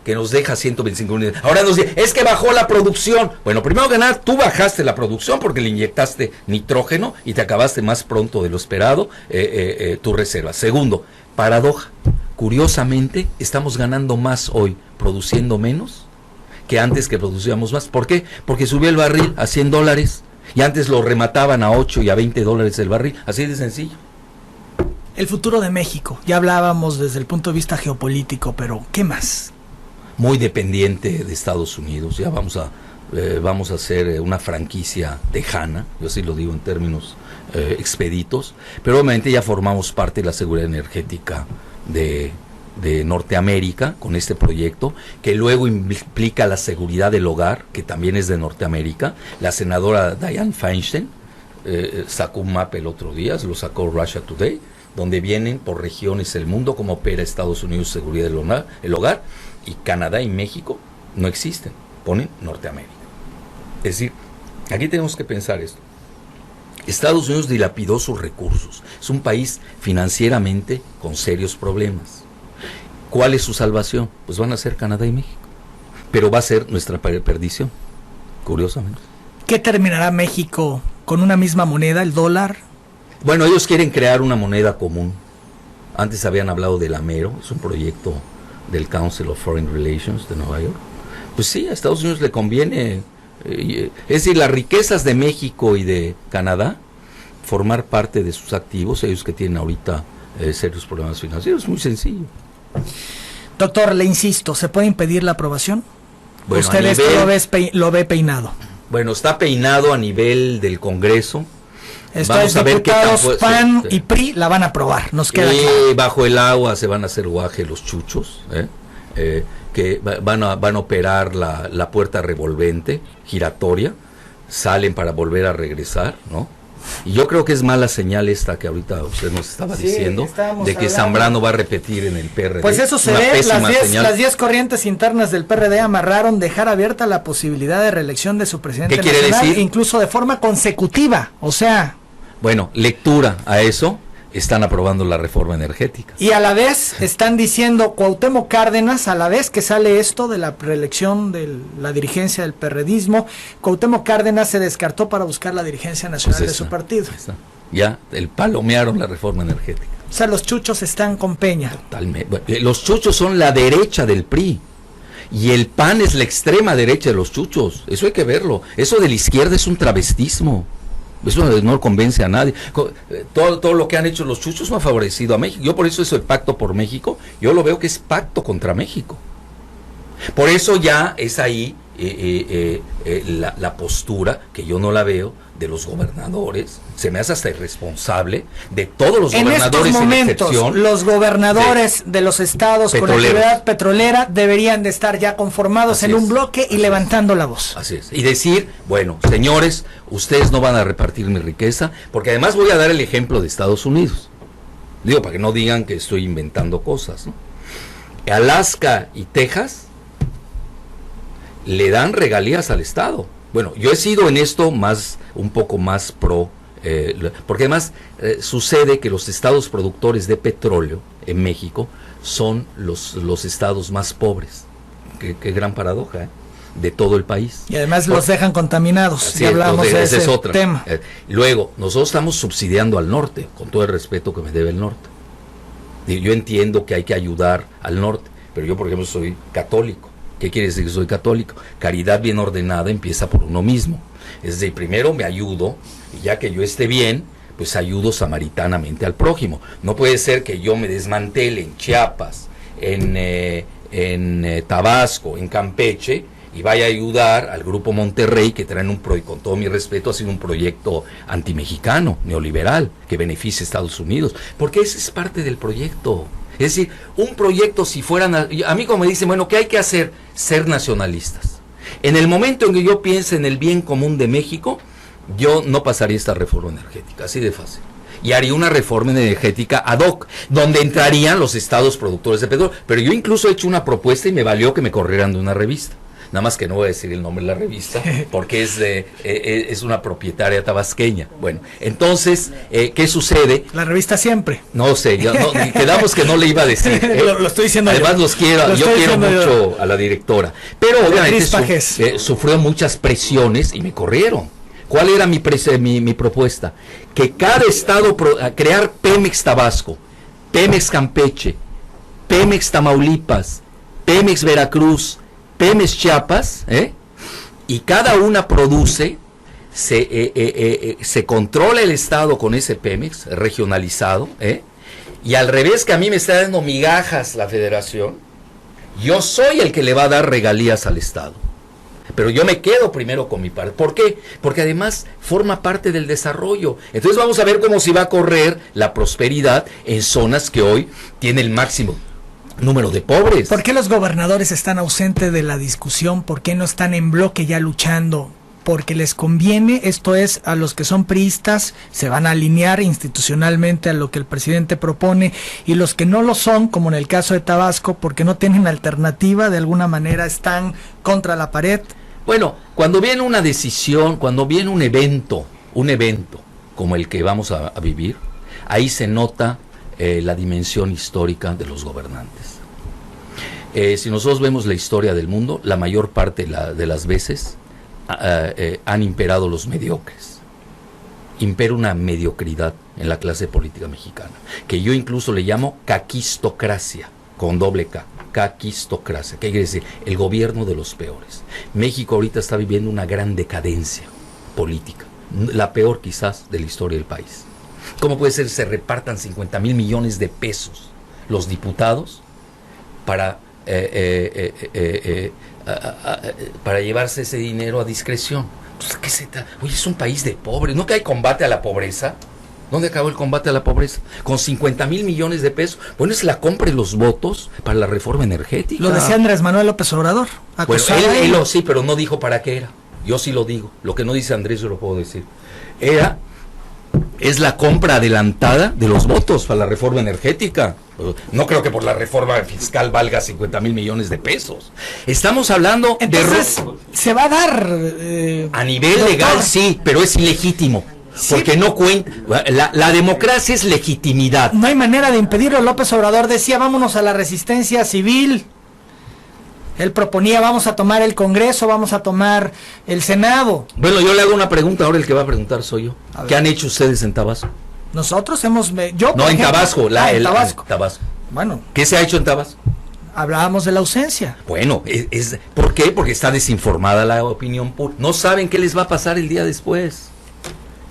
que nos deja 125 unidades. Ahora nos dice, es que bajó la producción. Bueno, primero que nada, tú bajaste la producción porque le inyectaste nitrógeno y te acabaste más pronto de lo esperado tu reserva. Segundo, paradoja. Curiosamente, estamos ganando más hoy produciendo menos que antes que producíamos más. ¿Por qué? Porque subió el barril a $100 y antes lo remataban a 8 y a $20 el barril. Así de sencillo. El futuro de México. Ya hablábamos desde el punto de vista geopolítico, pero ¿qué más? Muy dependiente de Estados Unidos. Ya vamos a hacer una franquicia tejana, yo así lo digo en términos expeditos, pero obviamente ya formamos parte de la seguridad energética de Norteamérica con este proyecto, que luego implica la seguridad del hogar, que también es de Norteamérica. La senadora Dianne Feinstein sacó un mapa el otro día, lo sacó Russia Today, donde vienen por regiones el mundo, cómo opera Estados Unidos seguridad del hogar, y Canadá y México no existen, ponen Norteamérica. Es decir, aquí tenemos que pensar esto. Estados Unidos dilapidó sus recursos, es un país financieramente con serios problemas. ¿Cuál es su salvación? Pues van a ser Canadá y México, pero va a ser nuestra perdición, curiosamente. ¿Qué terminará México con una misma moneda, el dólar? Bueno, ellos quieren crear una moneda común. Antes habían hablado del AMERO, es un proyecto del Council of Foreign Relations de Nueva York. Pues sí, a Estados Unidos le conviene, es decir, las riquezas de México y de Canadá, formar parte de sus activos, ellos que tienen ahorita serios problemas financieros, es muy sencillo. Doctor, le insisto, ¿se puede impedir la aprobación? Bueno, ¿usted lo ve peinado? Bueno, está peinado a nivel del Congreso. Vamos a ver diputados, PAN y PRI la van a aprobar, nos queda claro. Bajo el agua se van a hacer guaje los chuchos, que van a operar la puerta revolvente, giratoria, salen para volver a regresar, ¿no? Y yo creo que es mala señal esta que ahorita usted nos estaba diciendo, de que Zambrano va a repetir en el PRD. Pues eso se ve, las 10 corrientes internas del PRD amarraron dejar abierta la posibilidad de reelección de su presidente nacional. ¿Qué quiere decir? Incluso de forma consecutiva, o sea... Bueno, lectura a eso, están aprobando la reforma energética. Y a la vez están diciendo Cuauhtémoc Cárdenas, a la vez que sale esto de la reelección de la dirigencia del perredismo, Cuauhtémoc Cárdenas se descartó para buscar la dirigencia nacional de su partido. Ya, palomearon la reforma energética. O sea, los chuchos están con Peña. Totalmente. Los chuchos son la derecha del PRI. Y el PAN es la extrema derecha de los chuchos. Eso hay que verlo. Eso de la izquierda es un travestismo. Eso no convence a nadie. Todo lo que han hecho los chuchos no ha favorecido a México. Yo por eso el pacto por México, yo lo veo que es pacto contra México. Por eso ya es ahí la postura, que yo no la veo, de los gobernadores. Se me hace hasta irresponsable de todos los gobernadores. En estos momentos, los gobernadores de los estados con actividad petrolera deberían de estar ya conformados en un bloque y levantando la voz. Así es. Y decir, bueno, señores, ustedes no van a repartir mi riqueza, porque además voy a dar el ejemplo de Estados Unidos. Digo, para que no digan que estoy inventando cosas, ¿no? Alaska y Texas le dan regalías al Estado. Bueno, yo he sido en esto un poco más pro, porque además sucede que los estados productores de petróleo en México son los estados más pobres. Qué gran paradoja, de todo el país. Y además los dejan contaminados, si hablamos de ese tema. Luego, nosotros estamos subsidiando al norte, con todo el respeto que me debe el norte. Yo entiendo que hay que ayudar al norte, pero yo, por ejemplo, soy católico. ¿Qué quiere decir que soy católico? Caridad bien ordenada empieza por uno mismo. Es decir, primero me ayudo, y ya que yo esté bien, pues ayudo samaritanamente al prójimo. No puede ser que yo me desmantele en Chiapas, en Tabasco, en Campeche, y vaya a ayudar al Grupo Monterrey, que traen con todo mi respeto, ha sido un proyecto antimexicano, neoliberal, que beneficia a Estados Unidos. Porque ese es parte del proyecto. Es decir, un proyecto, si fueran, a mí como me dicen, bueno, ¿qué hay que hacer? Ser nacionalistas. En el momento en que yo piense en el bien común de México, yo no pasaría esta reforma energética, así de fácil. Y haría una reforma energética ad hoc, donde entrarían los estados productores de petróleo. Pero yo incluso he hecho una propuesta y me valió que me corrieran de una revista. Nada más que no voy a decir el nombre de la revista, porque es una propietaria tabasqueña. Bueno, entonces, ¿qué sucede? La revista Siempre. No sé, quedamos que no le iba a decir. Lo estoy diciendo. Además yo quiero mucho a la directora. Pero obviamente sufrió muchas presiones y me corrieron. ¿Cuál era mi propuesta? Que cada estado, crear Pemex Tabasco, Pemex Campeche, Pemex Tamaulipas, Pemex Veracruz, Pemex Chiapas, y cada una produce, se controla el Estado con ese Pemex regionalizado, y al revés que a mí me está dando migajas la Federación, yo soy el que le va a dar regalías al Estado. Pero yo me quedo primero con mi parte. ¿Por qué? Porque además forma parte del desarrollo. Entonces vamos a ver cómo se va a correr la prosperidad en zonas que hoy tienen el máximo número de pobres. ¿Por qué los gobernadores están ausentes de la discusión? ¿Por qué no están en bloque ya luchando? Porque les conviene, esto es, a los que son priistas, se van a alinear institucionalmente a lo que el presidente propone, y los que no lo son, como en el caso de Tabasco, porque no tienen alternativa, de alguna manera están contra la pared. Bueno, cuando viene una decisión, cuando viene un evento como el que vamos a vivir, ahí se nota la dimensión histórica de los gobernantes. Si nosotros vemos la historia del mundo, la mayor parte de las veces han imperado los mediocres. Impera una mediocridad en la clase política mexicana, que yo incluso le llamo caquistocracia, con doble K, caquistocracia. ¿Qué quiere decir? El gobierno de los peores. México ahorita está viviendo una gran decadencia política, la peor quizás de la historia del país. ¿Cómo puede ser que se repartan 50,000 millones de pesos los diputados para llevarse ese dinero a discreción? Entonces, Oye, es un país de pobres. ¿No que hay combate a la pobreza? ¿Dónde acabó el combate a la pobreza? Con 50,000 millones de pesos. Bueno, es la compra de los votos para la reforma energética. Lo decía Andrés Manuel López Obrador. Bueno, él sí, pero no dijo para qué era. Yo sí lo digo. Lo que no dice Andrés yo lo puedo decir. Es la compra adelantada de los votos para la reforma energética. No creo que por la reforma fiscal valga 50,000 millones de pesos. Estamos hablando. Entonces, se va a dar. A nivel legal sí, pero es ilegítimo. Sí. Porque no cuenta. La democracia es legitimidad. No hay manera de impedirlo. López Obrador decía, vámonos a la resistencia civil. Él proponía, vamos a tomar el Congreso, vamos a tomar el Senado. Bueno, yo le hago una pregunta, ahora el que va a preguntar soy yo. ¿Qué han hecho ustedes en Tabasco? Nosotros hemos... en Tabasco. En Tabasco. Bueno. ¿Qué se ha hecho en Tabasco? Hablábamos de la ausencia. Bueno, ¿por qué? Porque está desinformada la opinión pública. No saben qué les va a pasar el día después.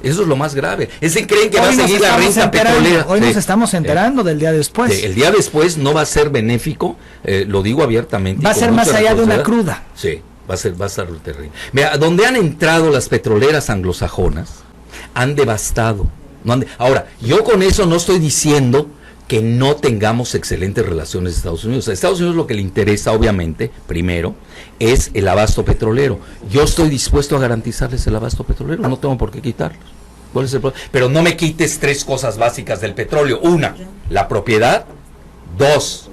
Eso es lo más grave. Creen que va a seguir la renta petrolera. Hoy nos estamos enterando del día después. El día después no va a ser benéfico, lo digo abiertamente. Va a ser más allá de una cruda. Sí, va a ser terrible. Mira, donde han entrado las petroleras anglosajonas, han devastado. Ahora, yo con eso no estoy diciendo que no tengamos excelentes relaciones con Estados Unidos. A Estados Unidos lo que le interesa, obviamente, primero, es el abasto petrolero. Yo estoy dispuesto a garantizarles el abasto petrolero, no tengo por qué quitarlos. ¿Cuál es el problema? Pero no me quites 3 cosas básicas del petróleo. 1, la propiedad. 2,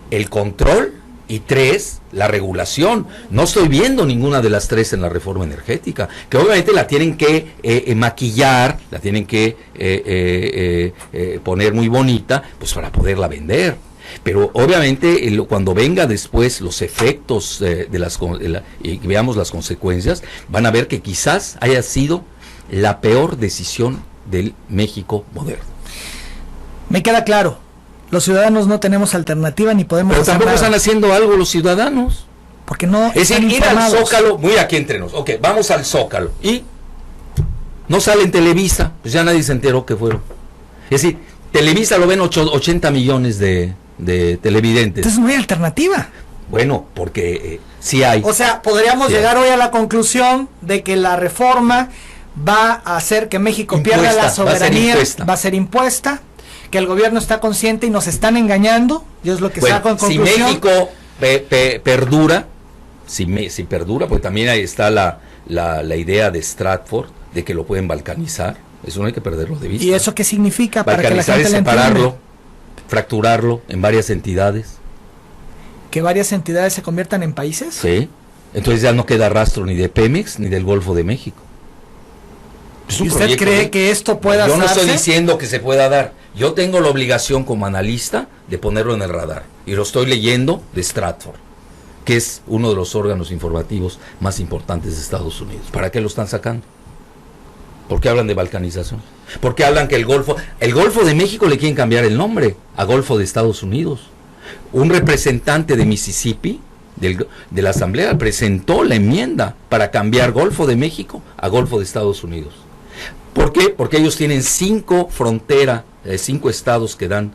el control. Y 3, la regulación. No estoy viendo ninguna de las 3 en la reforma energética, que obviamente la tienen que maquillar, la tienen que poner muy bonita, pues para poderla vender. Pero obviamente cuando venga después los efectos y veamos las consecuencias, van a ver que quizás haya sido la peor decisión del México moderno. Me queda claro. Los ciudadanos no tenemos alternativa ni podemos hacer nada. Pero tampoco están haciendo algo los ciudadanos. Porque no. Es decir, ir al Zócalo, muy aquí entre nos. Ok, vamos al Zócalo. Y no sale en Televisa, pues ya nadie se enteró que fueron. Es decir, Televisa lo ven 80 millones de televidentes. Entonces no hay alternativa. Bueno, porque sí hay. O sea, podríamos llegar hoy a la conclusión de que la reforma va a hacer que México pierda la soberanía, va a ser impuesta, que el gobierno está consciente y nos están engañando, y es lo que saco en conclusión. Si México perdura, si perdura, pues también ahí está la idea de Stratford, de que lo pueden balcanizar, eso no hay que perderlo de vista. ¿Y eso qué significa? Balcanizar para que la gente es separarlo, fracturarlo en varias entidades. ¿Que varias entidades se conviertan en países? Sí, entonces ya no queda rastro ni de Pemex ni del Golfo de México. ¿Y usted cree que esto pueda hacerse? Yo no estoy diciendo que se pueda dar. Yo tengo la obligación como analista de ponerlo en el radar. Y lo estoy leyendo de Stratford, que es uno de los órganos informativos más importantes de Estados Unidos. ¿Para qué lo están sacando? ¿Por qué hablan de balcanización? ¿Por qué hablan que el Golfo de México le quieren cambiar el nombre a Golfo de Estados Unidos? Un representante de Mississippi, de la Asamblea, presentó la enmienda para cambiar Golfo de México a Golfo de Estados Unidos. ¿Por qué? Porque ellos tienen 5 estados que dan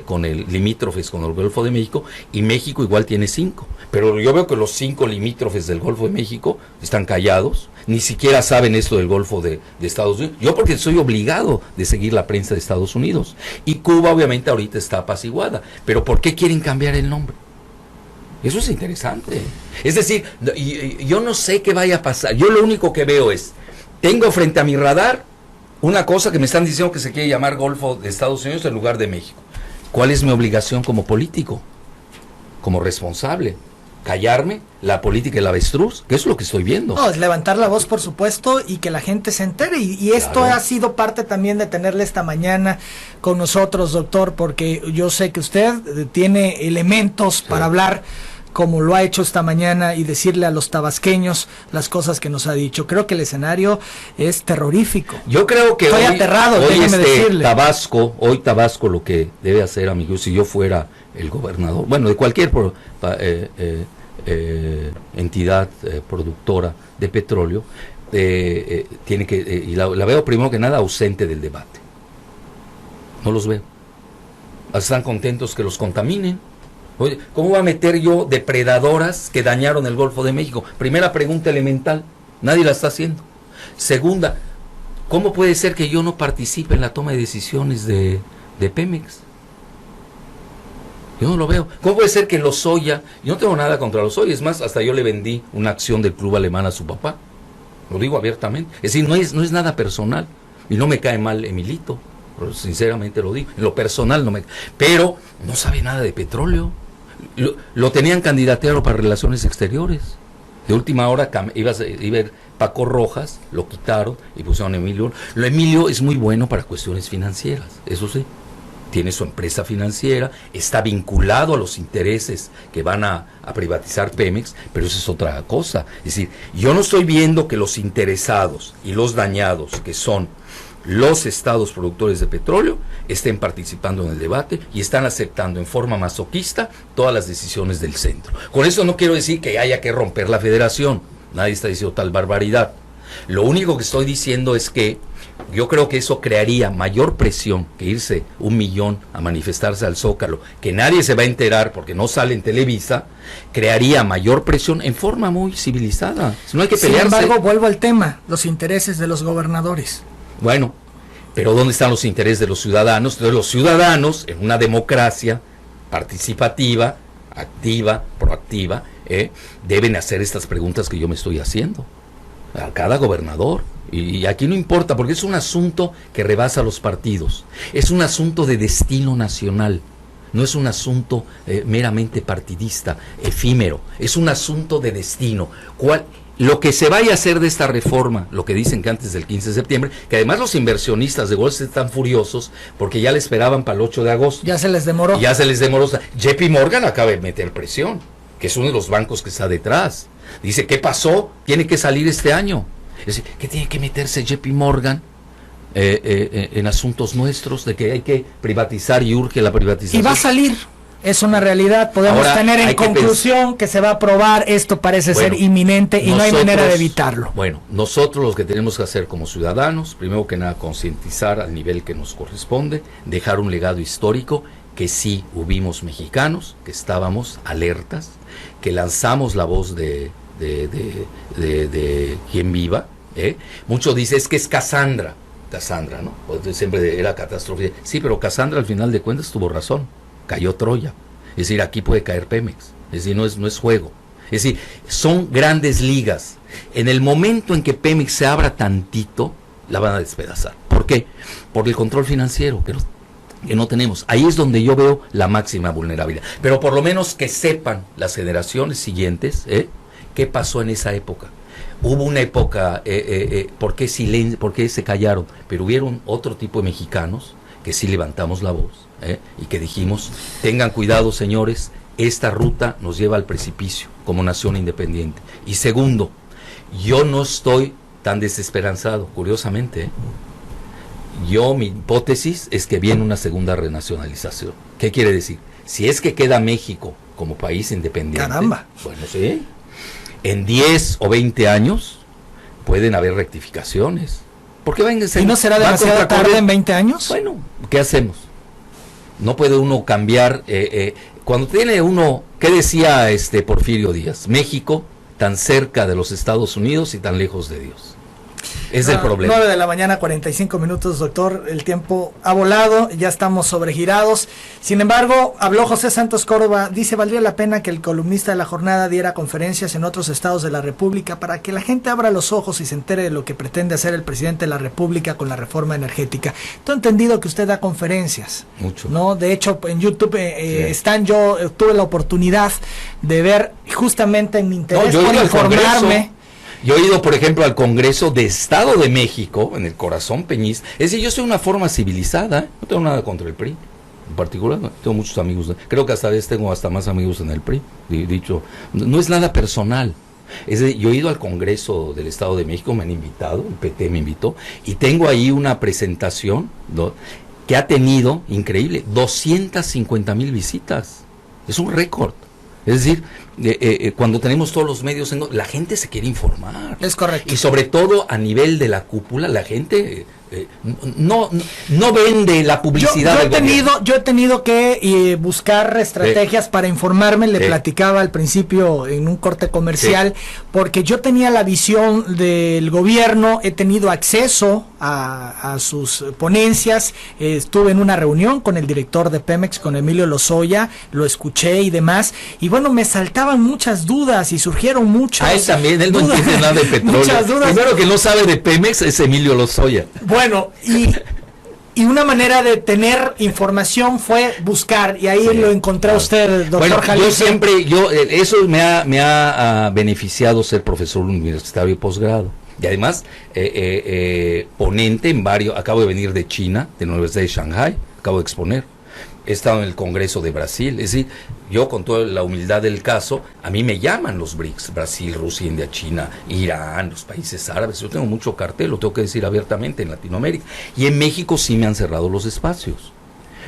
con el limítrofes con el Golfo de México, y México igual tiene 5. Pero yo veo que los 5 limítrofes del Golfo de México están callados, ni siquiera saben esto del Golfo de Estados Unidos. Yo porque soy obligado de seguir la prensa de Estados Unidos. Y Cuba obviamente ahorita está apaciguada. Pero ¿por qué quieren cambiar el nombre? Eso es interesante. Es decir, yo no sé qué vaya a pasar. Yo lo único que veo es, tengo frente a mi radar una cosa que me están diciendo que se quiere llamar Golfo de Estados Unidos en lugar de México. ¿Cuál es mi obligación como político? Como responsable. ¿Callarme? ¿La política del avestruz? ¿Qué es lo que estoy viendo? No, es levantar la voz, por supuesto, y que la gente se entere. Y esto ha sido parte también de tenerle esta mañana con nosotros, doctor, porque yo sé que usted tiene elementos para hablar como lo ha hecho esta mañana y decirle a los tabasqueños las cosas que nos ha dicho. Creo que el escenario es terrorífico. Yo creo que estoy aterrado, déjeme decirle. Tabasco lo que debe hacer, amigos, si yo fuera el gobernador, bueno, de cualquier entidad productora de petróleo, tiene que, y la veo primero que nada ausente del debate. No los veo. Están contentos que los contaminen. Oye, ¿cómo va a meter yo depredadoras que dañaron el Golfo de México? Primera pregunta elemental, nadie la está haciendo. Segunda, ¿cómo puede ser que yo no participe en la toma de decisiones de Pemex? Yo no lo veo. ¿Cómo puede ser que Lozoya, yo no tengo nada contra Lozoya, es más, hasta yo le vendí una acción del club alemán a su papá, lo digo abiertamente, es decir, no es nada personal, y no me cae mal Emilito, sinceramente lo digo, en lo personal no me, pero no sabe nada de petróleo. Lo tenían candidateado para Relaciones Exteriores. De última hora iba a ir Paco Rojas, lo quitaron y pusieron a Emilio. Emilio es muy bueno para cuestiones financieras, eso sí. Tiene su empresa financiera, está vinculado a los intereses que van a privatizar Pemex, pero eso es otra cosa. Es decir, yo no estoy viendo que los interesados y los dañados, que son los estados productores de petróleo estén participando en el debate y están aceptando en forma masoquista todas las decisiones del centro. Con eso no quiero decir que haya que romper la federación, nadie está diciendo tal barbaridad. Lo único que estoy diciendo es que yo creo que eso crearía mayor presión que irse 1 millón a manifestarse al Zócalo, que nadie se va a enterar porque no sale en Televisa, crearía mayor presión en forma muy civilizada. No hay que pelearse. Sin embargo, vuelvo al tema, los intereses de los gobernadores. Bueno, pero ¿dónde están los intereses de los ciudadanos? Entonces los ciudadanos, en una democracia participativa, activa, proactiva, deben hacer estas preguntas que yo me estoy haciendo a cada gobernador. Y aquí no importa, porque es un asunto que rebasa los partidos. Es un asunto de destino nacional. No es un asunto meramente partidista, efímero. Es un asunto de destino. Lo que se vaya a hacer de esta reforma, lo que dicen que antes del 15 de septiembre, que además los inversionistas de Wall Street están furiosos porque ya le esperaban para el 8 de agosto. Ya se les demoró. Ya se les demoró. JP Morgan acaba de meter presión, que es uno de los bancos que está detrás. Dice, ¿qué pasó? Tiene que salir este año. Es decir, ¿qué tiene que meterse JP Morgan en asuntos nuestros de que hay que privatizar y urge la privatización? Y va a salir, es una realidad. Podemos ahora, tener en conclusión que se va a aprobar, esto parece ser inminente y no hay manera de evitarlo. Bueno, nosotros lo que tenemos que hacer como ciudadanos, primero que nada concientizar al nivel que nos corresponde, dejar un legado histórico, que sí hubimos mexicanos, que estábamos alertas, que lanzamos la voz de quien viva. Muchos dicen, es que es Cassandra, ¿no? Pues siempre era catástrofe. Sí, pero Cassandra al final de cuentas tuvo razón, cayó Troya. Es decir, aquí puede caer Pemex. Es decir, no es juego. Es decir, son grandes ligas. En el momento en que Pemex se abra tantito, la van a despedazar. ¿Por qué? Por el control financiero que no tenemos. Ahí es donde yo veo la máxima vulnerabilidad. Pero por lo menos que sepan las generaciones siguientes, qué pasó en esa época. Hubo una época, ¿por qué se callaron? Pero hubieron otro tipo de mexicanos que sí levantamos la voz y que dijimos, tengan cuidado señores, esta ruta nos lleva al precipicio como nación independiente. Y segundo, yo no estoy tan desesperanzado, curiosamente. Mi hipótesis es que viene una segunda renacionalización. ¿Qué quiere decir? Si es que queda México como país independiente. ¡Caramba! Bueno, sí. En 10 o 20 años pueden haber rectificaciones. ¿Por qué ¿Y no será demasiado tarde en 20 años? Bueno, ¿qué hacemos? No puede uno cambiar. Cuando tiene uno, ¿qué decía Porfirio Díaz? México tan cerca de los Estados Unidos y tan lejos de Dios. Es el problema. 9 de la mañana, 45 minutos, doctor. El tiempo ha volado, ya estamos sobregirados. Sin embargo, habló José Santos Córdoba. Dice, valdría la pena que el columnista de la jornada diera conferencias en otros estados de la República para que la gente abra los ojos y se entere de lo que pretende hacer el presidente de la República con la reforma energética. Tengo entendido que usted da conferencias. Mucho. ¿No? De hecho, en YouTube yo tuve la oportunidad de ver justamente en mi interés por informarme. Yo he ido, por ejemplo, al Congreso de Estado de México, en el corazón peñista. Es decir, yo soy una forma civilizada, no tengo nada contra el PRI. En particular, tengo muchos amigos. Creo que hasta vez tengo hasta más amigos en el PRI. Dicho, no es nada personal. Es decir, yo he ido al Congreso del Estado de México, me han invitado, el PT me invitó, y tengo ahí una presentación, ¿no?, que ha tenido, increíble, 250,000 visitas. Es un récord. Es decir, cuando tenemos todos los medios, la gente se quiere informar. Es correcto. Y sobre todo a nivel de la cúpula, la gente no vende la publicidad. Yo he tenido que buscar estrategias para informarme. Le platicaba al principio en un corte comercial, porque yo tenía la visión del gobierno, he tenido acceso a sus ponencias, estuve en una reunión con el director de Pemex, con Emilio Lozoya, lo escuché y demás, y bueno, me saltaban muchas dudas y surgieron muchas. Él también, él no entiende nada de petróleo. Muchas dudas. Primero que no sabe de Pemex es Emilio Lozoya. Bueno, y una manera de tener información fue buscar, y ahí lo encontré a usted, doctor Jalisco. Eso me ha beneficiado ser profesor universitario y posgrado. Y además, ponente en varios, acabo de venir de China, de la Universidad de Shanghái, acabo de exponer. he estado en el Congreso de Brasil, es decir, yo con toda la humildad del caso, a mí me llaman los BRICS, Brasil, Rusia, India, China, Irán, los países árabes, yo tengo mucho cartel, lo tengo que decir abiertamente, en Latinoamérica, y en México sí me han cerrado los espacios.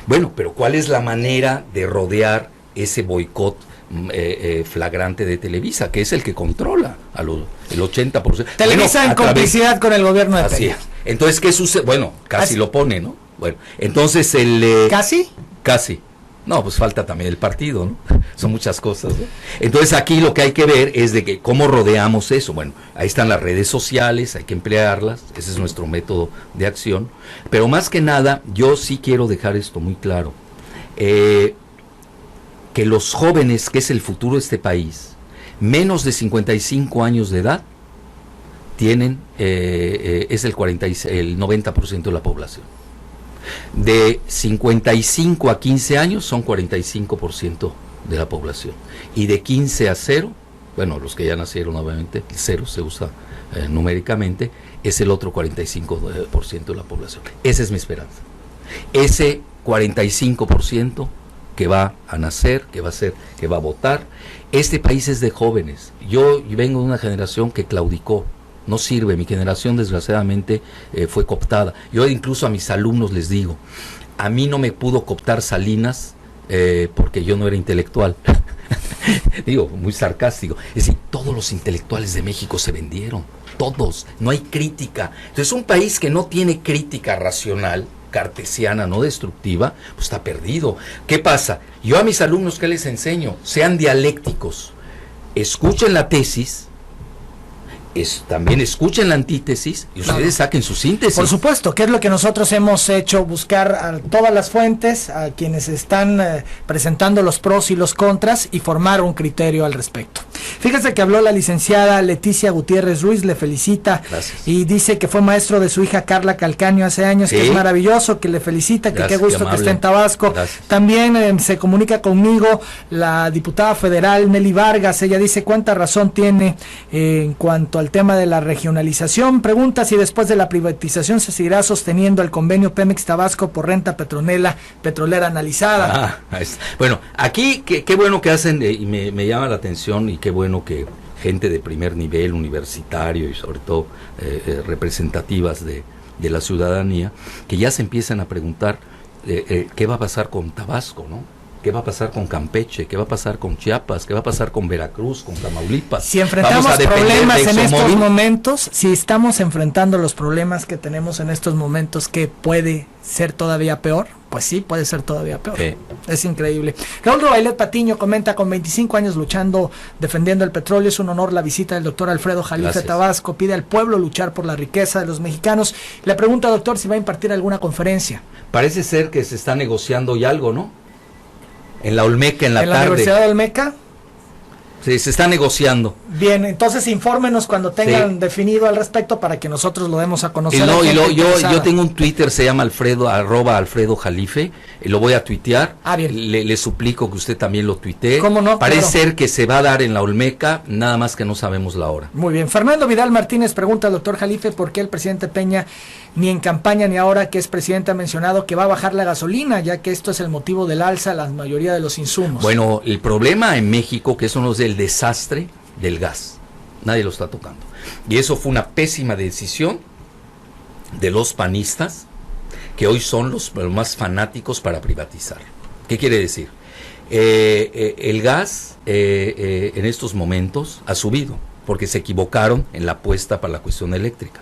Bueno, pero ¿cuál es la manera de rodear ese boicot flagrante de Televisa, que es el que controla el 80%? Televisa en complicidad con el gobierno de Peña. Entonces, ¿qué sucede? Bueno, casi lo pone, ¿no? Bueno, entonces ¿Casi? Casi. No, pues falta también el partido, ¿no? Son muchas cosas, ¿no? Entonces aquí lo que hay que ver es de que cómo rodeamos eso. Bueno, ahí están las redes sociales, hay que emplearlas, ese es nuestro método de acción. Pero más que nada, yo sí quiero dejar esto muy claro. Que los jóvenes, que es el futuro de este país, menos de 55 años de edad, tienen, es el 90% de la población. De 55 a 15 años son 45% de la población. Y de 15 a 0, bueno, los que ya nacieron obviamente, el 0 se usa numéricamente, es el otro 45% de la población. Esa es mi esperanza. Ese 45% que va a nacer, que va a votar. Este país es de jóvenes. Yo vengo de una generación que claudicó. No sirve, mi generación desgraciadamente fue cooptada. Yo incluso a mis alumnos les digo, a mí no me pudo cooptar Salinas porque yo no era intelectual. Digo, muy sarcástico. Es decir, todos los intelectuales de México se vendieron, todos, no hay crítica. Entonces un país que no tiene crítica racional, cartesiana, no destructiva, pues está perdido. ¿Qué pasa? Yo a mis alumnos, ¿qué les enseño? Sean dialécticos, escuchen la tesis, también escuchen la antítesis y ustedes saquen su síntesis. Por supuesto, que es lo que nosotros hemos hecho, buscar a todas las fuentes, a quienes están presentando los pros y los contras y formar un criterio al respecto. Fíjese que habló la licenciada Leticia Gutiérrez Ruiz, le felicita. Gracias. Y dice que fue maestro de su hija Carla Calcaño hace años, sí, que es maravilloso, que le felicita, que gracias, qué gusto que esté en Tabasco. Gracias. También se comunica conmigo la diputada federal Nelly Vargas, ella dice cuánta razón tiene en cuanto al tema de la regionalización. Pregunta si después de la privatización se seguirá sosteniendo el convenio Pemex Tabasco por renta petrolera analizada. Bueno, aquí qué bueno que hacen, y me llama la atención, y qué bueno que gente de primer nivel, universitario y sobre todo representativas de la ciudadanía, que ya se empiezan a preguntar qué va a pasar con Tabasco, ¿no? ¿Qué va a pasar con Campeche? ¿Qué va a pasar con Chiapas? ¿Qué va a pasar con Veracruz, con Tamaulipas? Si enfrentamos problemas en estos momentos, si estamos enfrentando los problemas que tenemos en estos momentos, ¿qué puede ser todavía peor? Pues sí, puede ser todavía peor. Es increíble. Raúl Bailet Patiño comenta, con 25 años luchando, defendiendo el petróleo, es un honor la visita del doctor Alfredo Jalife Tabasco. Pide al pueblo luchar por la riqueza de los mexicanos. Le pregunta, doctor, si va a impartir alguna conferencia. Parece ser que se está negociando ya algo, ¿no? En la Olmeca, en la tarde. ¿En la Universidad de Olmeca? Sí, se está negociando. Bien, entonces infórmenos cuando tengan definido al respecto para que nosotros lo demos a conocer. Yo tengo un Twitter, se llama @Alfredo Jalife, lo voy a tuitear. Bien. Le suplico que usted también lo tuitee. ¿Cómo no? Parece ser que se va a dar en la Olmeca, nada más que no sabemos la hora. Muy bien. Fernando Vidal Martínez pregunta al doctor Jalife por qué el presidente Peña, ni en campaña ni ahora que es presidente, ha mencionado que va a bajar la gasolina, ya que esto es el motivo del alza a la mayoría de los insumos. Bueno, el problema en México, que eso no es el desastre del gas, nadie lo está tocando, y eso fue una pésima decisión de los panistas, que hoy son los más fanáticos para privatizar. ¿Qué quiere decir? El gas en estos momentos ha subido porque se equivocaron en la apuesta para la cuestión eléctrica,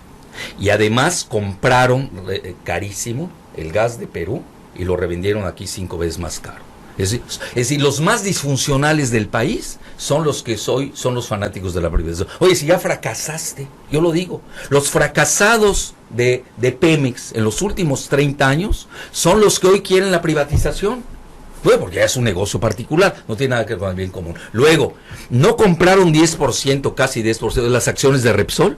y además compraron carísimo el gas de Perú y lo revendieron aquí 5 veces más caro. Es decir, los más disfuncionales del país son los que son los fanáticos de la privatización. Oye, si ya fracasaste, yo lo digo, los fracasados de Pemex en los últimos 30 años son los que hoy quieren la privatización. Bueno, porque ya es un negocio particular, no tiene nada que ver con el bien común. Luego, ¿no compraron 10%, casi 10% de las acciones de Repsol?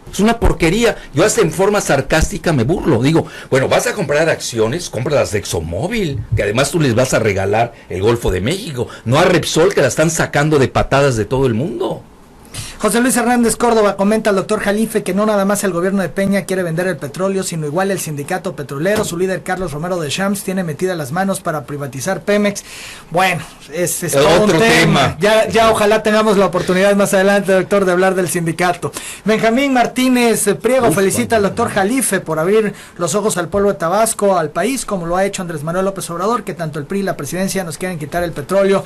Es una porquería. Yo hasta en forma sarcástica me burlo. Digo, bueno, vas a comprar acciones, cómpralas de ExxonMobil, que además tú les vas a regalar el Golfo de México, no a Repsol, que la están sacando de patadas de todo el mundo. José Luis Hernández Córdoba comenta al doctor Jalife que no nada más el gobierno de Peña quiere vender el petróleo, sino igual el sindicato petrolero. Su líder Carlos Romero de Champs tiene metidas las manos para privatizar Pemex. Bueno, es todo un tema. Ya ojalá tengamos la oportunidad más adelante, doctor, de hablar del sindicato. Benjamín Martínez Priego felicita al doctor Jalife por abrir los ojos al pueblo de Tabasco, al país, como lo ha hecho Andrés Manuel López Obrador, que tanto el PRI y la presidencia nos quieren quitar el petróleo,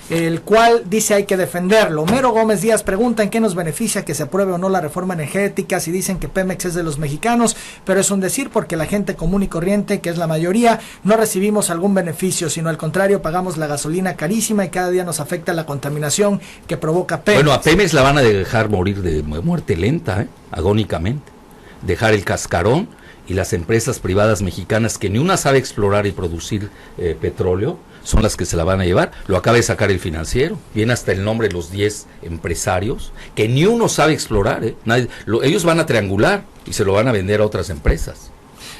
el cual dice hay que defenderlo. Homero Gómez Díaz pregunta en qué nos beneficia que se apruebe o no la reforma energética si dicen que Pemex es de los mexicanos, pero es un decir porque la gente común y corriente, que es la mayoría, no recibimos algún beneficio, sino al contrario pagamos la gasolina carísima y cada día nos afecta la contaminación que provoca Pemex. Bueno, a Pemex la van a dejar morir de muerte lenta, agónicamente, dejar el cascarón, y las empresas privadas mexicanas que ni una sabe explorar y producir petróleo son las que se la van a llevar. Lo acaba de sacar el Financiero, viene hasta el nombre de los 10 empresarios que ni uno sabe explorar, ellos van a triangular y se lo van a vender a otras empresas.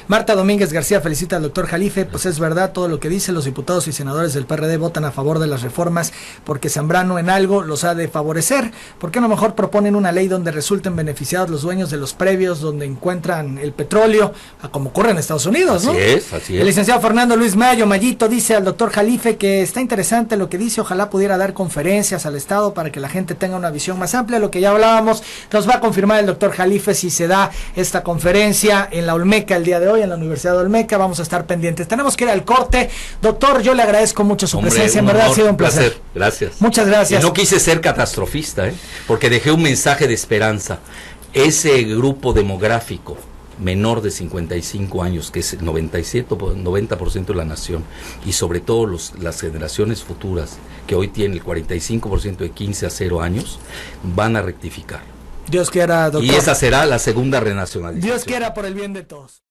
Marta Domínguez García felicita al doctor Jalife, pues es verdad todo lo que dice, los diputados y senadores del PRD votan a favor de las reformas porque Zambrano en algo los ha de favorecer. ¿Por qué no mejor proponen una ley donde resulten beneficiados los dueños de los previos donde encuentran el petróleo, como ocurre en Estados Unidos, ¿no? Así es. El licenciado Fernando Luis Mayito dice al doctor Jalife que está interesante lo que dice, ojalá pudiera dar conferencias al Estado para que la gente tenga una visión más amplia, lo que ya hablábamos. Nos va a confirmar el doctor Jalife si se da esta conferencia en la Olmeca el día de hoy, en la Universidad de Olmeca. Vamos a estar pendientes. Tenemos que ir al corte. Doctor, yo le agradezco mucho su presencia. En verdad ha sido un placer. Gracias. Muchas gracias. Y no quise ser catastrofista, porque dejé un mensaje de esperanza. Ese grupo demográfico menor de 55 años, que es el 90% de la nación, y sobre todo las generaciones futuras, que hoy tienen el 45% de 15 a 0 años, van a rectificar. Dios quiera, doctor. Y esa será la segunda renacionalización. Dios quiera por el bien de todos.